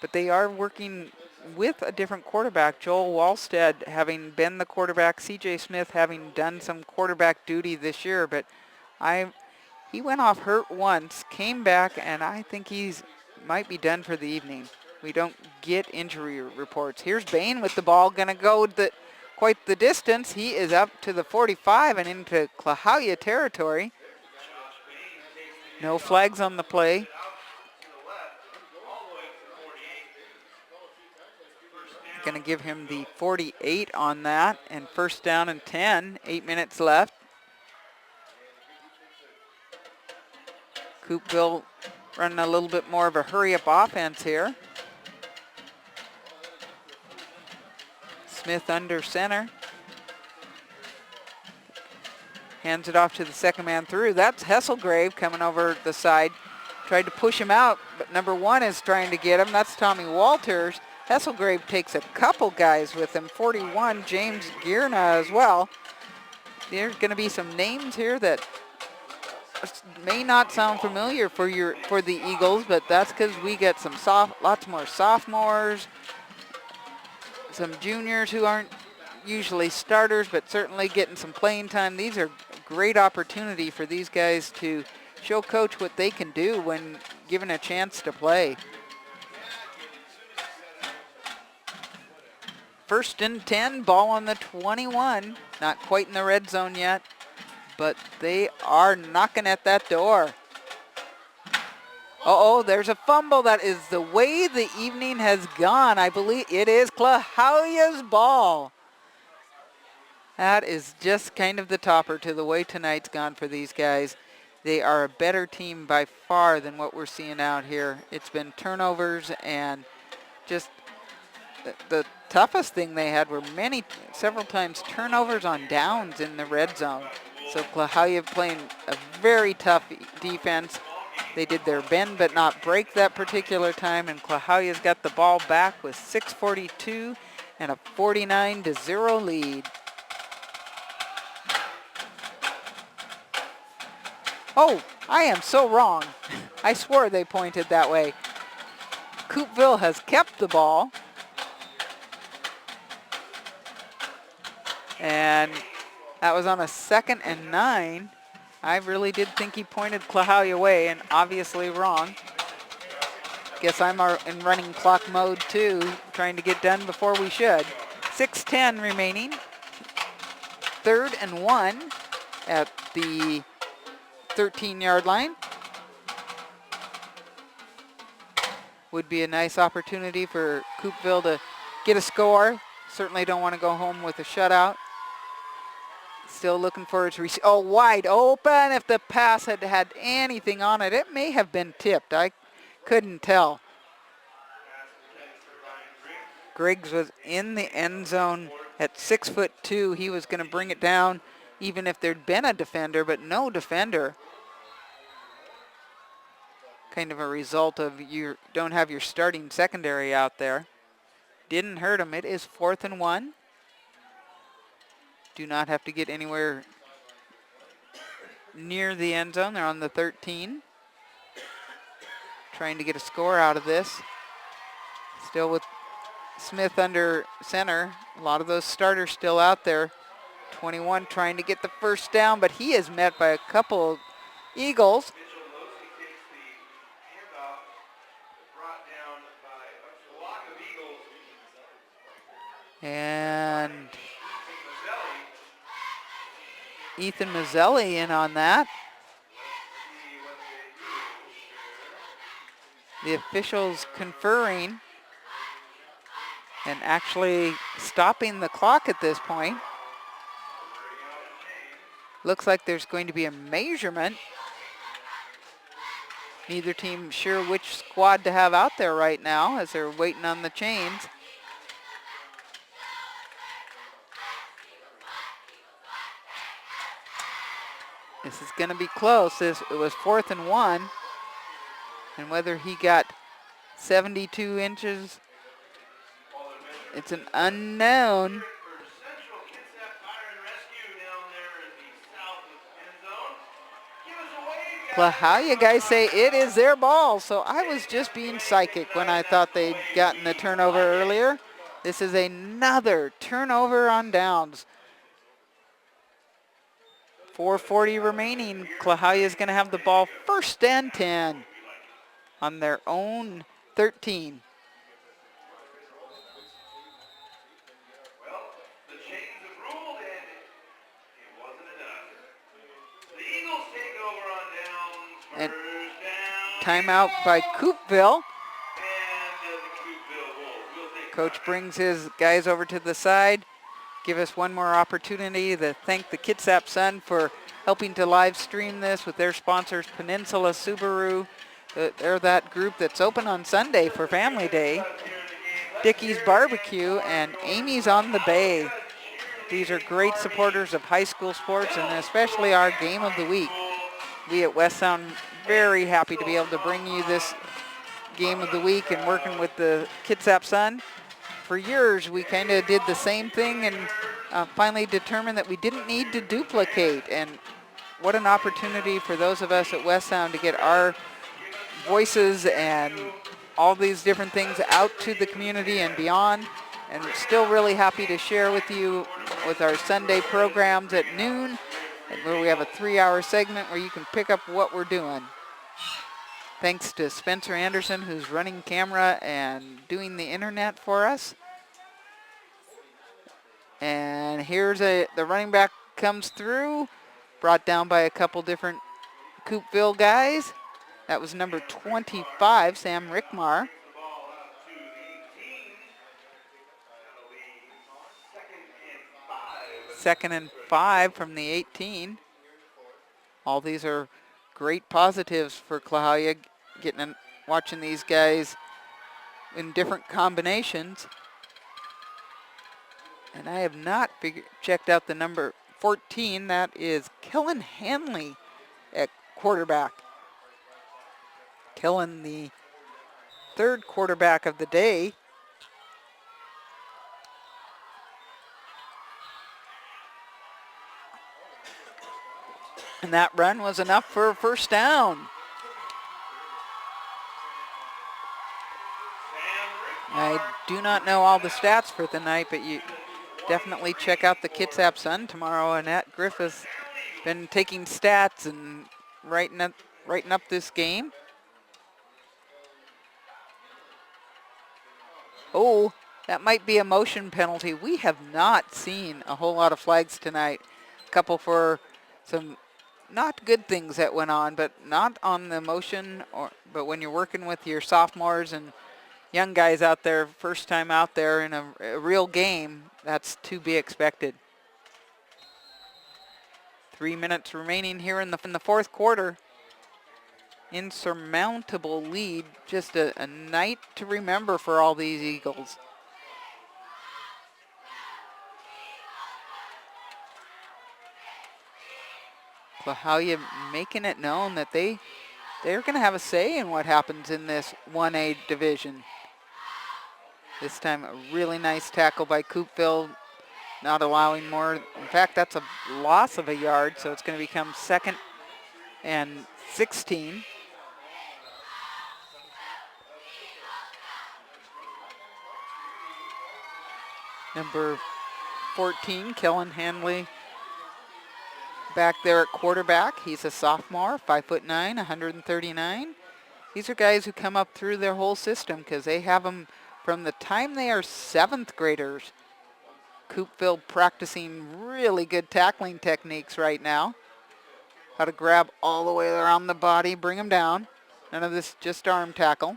But they are working with a different quarterback, Joel Wallstead having been the quarterback, CJ Smith having done some quarterback duty this year, but he went off hurt once, came back, and I think he's might be done for the evening. We don't get injury reports. Here's Bain with the ball, gonna go quite the distance. He is up to the 45 and into Klahowya territory. No flags on the play. Going to give him the 48 on that, and first down and 10, 8 minutes left. Coupeville running a little bit more of a hurry-up offense here. Smith under center. Hands it off to the second man through. That's Hesselgrave coming over the side. Tried to push him out, but number 1 is trying to get him. That's Tommy Walters. Hesselgrave takes a couple guys with him. 41, James Gierna as well. There's going to be some names here that may not sound familiar for the Eagles, but that's because we get lots more sophomores, some juniors who aren't usually starters, but certainly getting some playing time. These are great opportunity for these guys to show coach what they can do when given a chance to play. First and 10, ball on the 21. Not quite in the red zone yet, but they are knocking at that door. Uh-oh, there's a fumble. That is the way the evening has gone. I believe it is Klahowya's ball. That is just kind of the topper to the way tonight's gone for these guys. They are a better team by far than what we're seeing out here. It's been turnovers, and just the toughest thing they had were several times turnovers on downs in the red zone. So Klahowya playing a very tough defense. They did their bend but not break that particular time, and Klahowya's got the ball back with 6:42 and a 49-0 lead. Oh, I am so wrong. I swore they pointed that way. Coupeville has kept the ball. And that was on a 2nd and 9. I really did think he pointed Klahowya way, and obviously wrong. Guess I'm in running clock mode too, trying to get done before we should. 6:10 remaining. 3rd and 1 at the 13-yard line. Would be a nice opportunity for Coupeville to get a score. Certainly don't want to go home with a shutout. Still looking for its wide open. If the pass had had anything on it, it may have been tipped. I couldn't tell. Griggs was in the end zone at 6'2". He was going to bring it down even if there'd been a defender, but no defender. Kind of a result of you don't have your starting secondary out there. Didn't hurt him. It is 4th and 1. Do not have to get anywhere near the end zone. They're on the 13. Trying to get a score out of this. Still with Smith under center. A lot of those starters still out there. 21 trying to get the first down, but he is met by a couple of Eagles. And Ethan Mazzelli in on that. The officials conferring and actually stopping the clock at this point. Looks like there's going to be a measurement. Neither team sure which squad to have out there right now as they're waiting on the chains. This is going to be close. It was 4th and 1. And whether he got 72 inches, it's an unknown. Klahowya guys say it is their ball. So I was just being psychic when I thought they'd gotten the turnover earlier. This is another turnover on downs. 4:40 remaining. Klahowya is going to have the ball 1st and 10 on their own 13. Well, the chains have ruled and it wasn't enough. The Eagles take over on downs. And First timeout down. by Coupeville. And the Coupeville Wolves will take Coach brings his guys over to the side. Give us one more opportunity to thank the Kitsap Sun for helping to live stream this with their sponsors, Peninsula Subaru. They're that group that's open on Sunday for Family Day. Dickie's Barbecue and Amy's on the Bay. These are great supporters of high school sports and especially our game of the week. We at West Sound very happy to be able to bring you this game of the week and working with the Kitsap Sun. For years, we kind of did the same thing and finally determined that we didn't need to duplicate. And what an opportunity for those of us at West Sound to get our voices and all these different things out to the community and beyond. And still really happy to share with you with our Sunday programs at noon, where we have a 3-hour segment where you can pick up what we're doing. Thanks to Spencer Anderson, who's running camera and doing the internet for us. And here's the running back comes through, brought down by a couple different Coupeville guys. That was number 25, Sam Rickmar. Second and 5 from the 18. All these are great positives for Klahowya, watching these guys in different combinations. And I have not checked out the number 14. That is Kellen Hanley at quarterback. Kellen, the third quarterback of the day. And that run was enough for a first down. I do not know all the stats for the night, but you definitely check out the Kitsap Sun tomorrow. Annette Griffith's been taking stats and writing up this game. Oh, that might be a motion penalty. We have not seen a whole lot of flags tonight. A couple for some not good things that went on, but not on the motion, but when you're working with your sophomores and young guys out there, first time out there in a real game, that's to be expected. 3 minutes remaining here in the fourth quarter. Insurmountable lead, just a night to remember for all these Eagles. Klahowya making it known that they're going to have a say in what happens in this 1A division. This time a really nice tackle by Coupeville, not allowing more. In fact, that's a loss of a yard, so it's going to become 2nd and 16. Number 14, Kellen Hanley, back there at quarterback. He's a sophomore, 5'9", 139. These are guys who come up through their whole system because they have them from the time they are 7th graders. Coupeville practicing really good tackling techniques right now. How to grab all the way around the body, bring them down. None of this just arm tackle.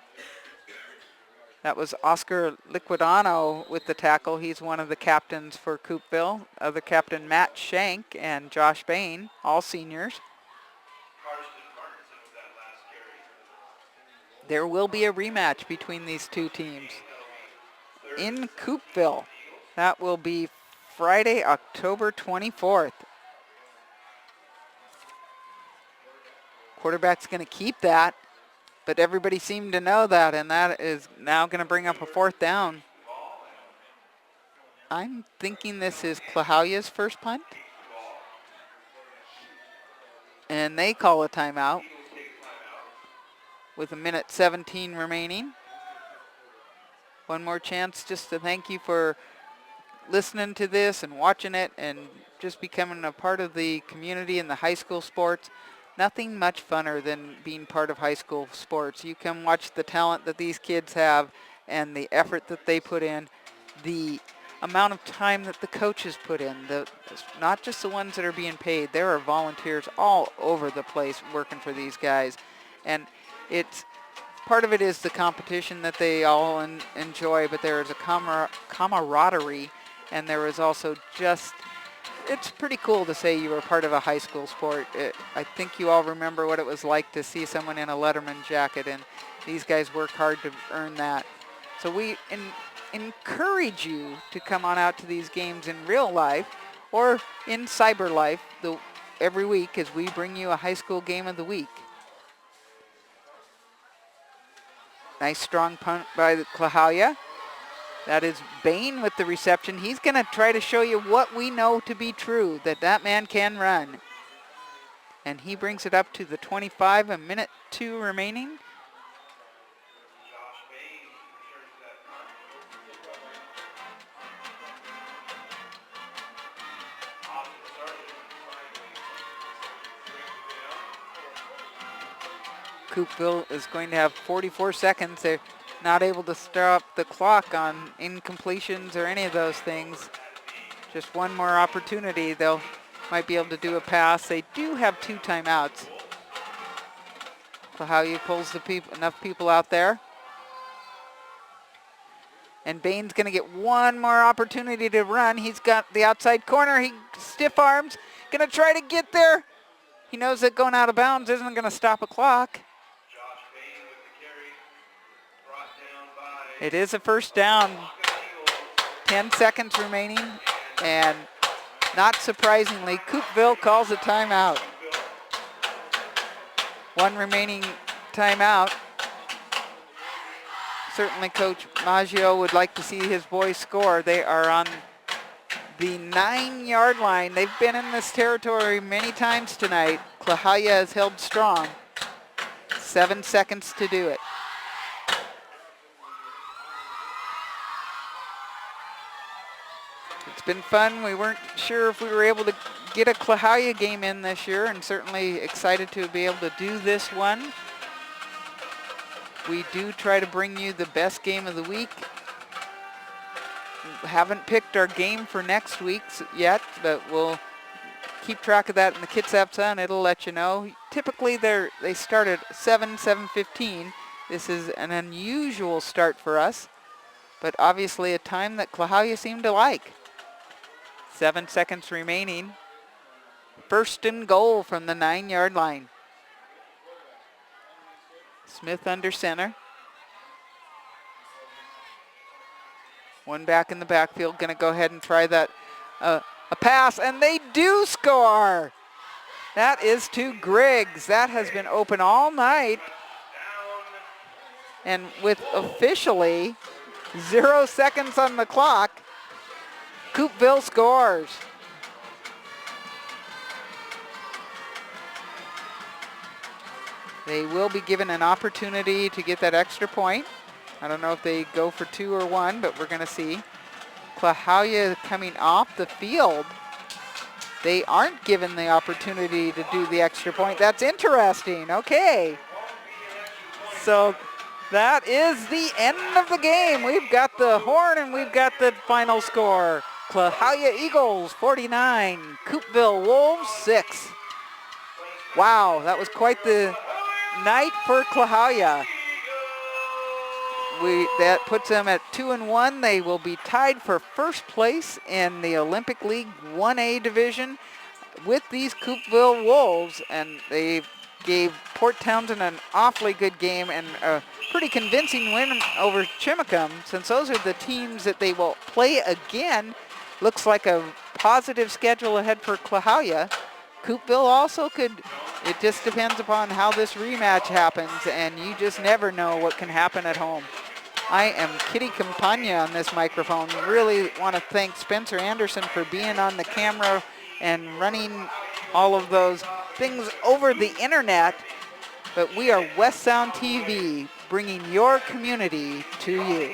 That was Oscar Liquidano with the tackle. He's one of the captains for Coupeville. Other captain Matt Shank and Josh Bain, all seniors. There will be a rematch between these two teams in Coupeville. That will be Friday, October 24th. Quarterback's going to keep that, but everybody seemed to know that, and that is now going to bring up a 4th down. I'm thinking this is Klahowya's first punt. And they call a timeout with 1:17 remaining. One more chance just to thank you for listening to this and watching it and just becoming a part of the community and the high school sports. Nothing much funner than being part of high school sports. You can watch the talent that these kids have and the effort that they put in, the amount of time that the coaches put in, not just the ones that are being paid. There are volunteers all over the place working for these guys. And part of it is the competition that they all enjoy, but there is a camaraderie, and there is also just it's pretty cool to say you were part of a high school sport. I think you all remember what it was like to see someone in a Letterman jacket, and these guys work hard to earn that. So we encourage you to come on out to these games in real life or in cyber life every week as we bring you a high school game of the week. Nice strong punt by Klahowya. That is Bain with the reception. He's going to try to show you what we know to be true, that man can run. And he brings it up to the 25, a minute 2 remaining. Coupeville is going to have 44 seconds. They're not able to stop the clock on incompletions or any of those things. Just one more opportunity. Might be able to do a pass. They do have 2 timeouts. Klahowya pulls enough people out there. And Bain's going to get one more opportunity to run. He's got the outside corner. He stiff arms. Going to try to get there. He knows that going out of bounds isn't going to stop a clock. It is a first down. 10 seconds remaining. And not surprisingly, Coupeville calls a timeout. 1 remaining timeout. Certainly Coach Maggio would like to see his boys score. They are on the 9-yard line. They've been in this territory many times tonight. Klahowya has held strong. 7 seconds to do it. It's been fun. We weren't sure if we were able to get a Klahowya game in this year, and certainly excited to be able to do this one. We do try to bring you the best game of the week. Haven't picked our game for next week yet, but we'll keep track of that in the Kitsap Sun. It'll let you know. Typically they start at 7:15. This is an unusual start for us, but obviously a time that Klahowya seemed to like. 7 seconds remaining. First and goal from the 9-yard line. Smith under center. One back in the backfield, going to go ahead and try that a pass, and they do score. That is to Griggs. That has been open all night. And with officially 0 seconds on the clock, Coupeville scores. They will be given an opportunity to get that extra point. I don't know if they go for 2 or 1, but we're going to see. Klahowya coming off the field. They aren't given the opportunity to do the extra point. That's interesting. Okay. So that is the end of the game. We've got the horn and we've got the final score. Klahowya Eagles 49, Coupeville Wolves 6. Wow, that was quite the night for Klahowya. That puts them at 2-1. They will be tied for first place in the Olympic League 1A division with these Coupeville Wolves, and they gave Port Townsend an awfully good game and a pretty convincing win over Chimacum. Since those are the teams that they will play again, looks like a positive schedule ahead for Klahowya. Coupeville also could, it just depends upon how this rematch happens, and you just never know what can happen at home. I am Kitty Campagna on this microphone. Really want to thank Spencer Anderson for being on the camera and running all of those things over the internet. But we are West Sound TV, bringing your community to you.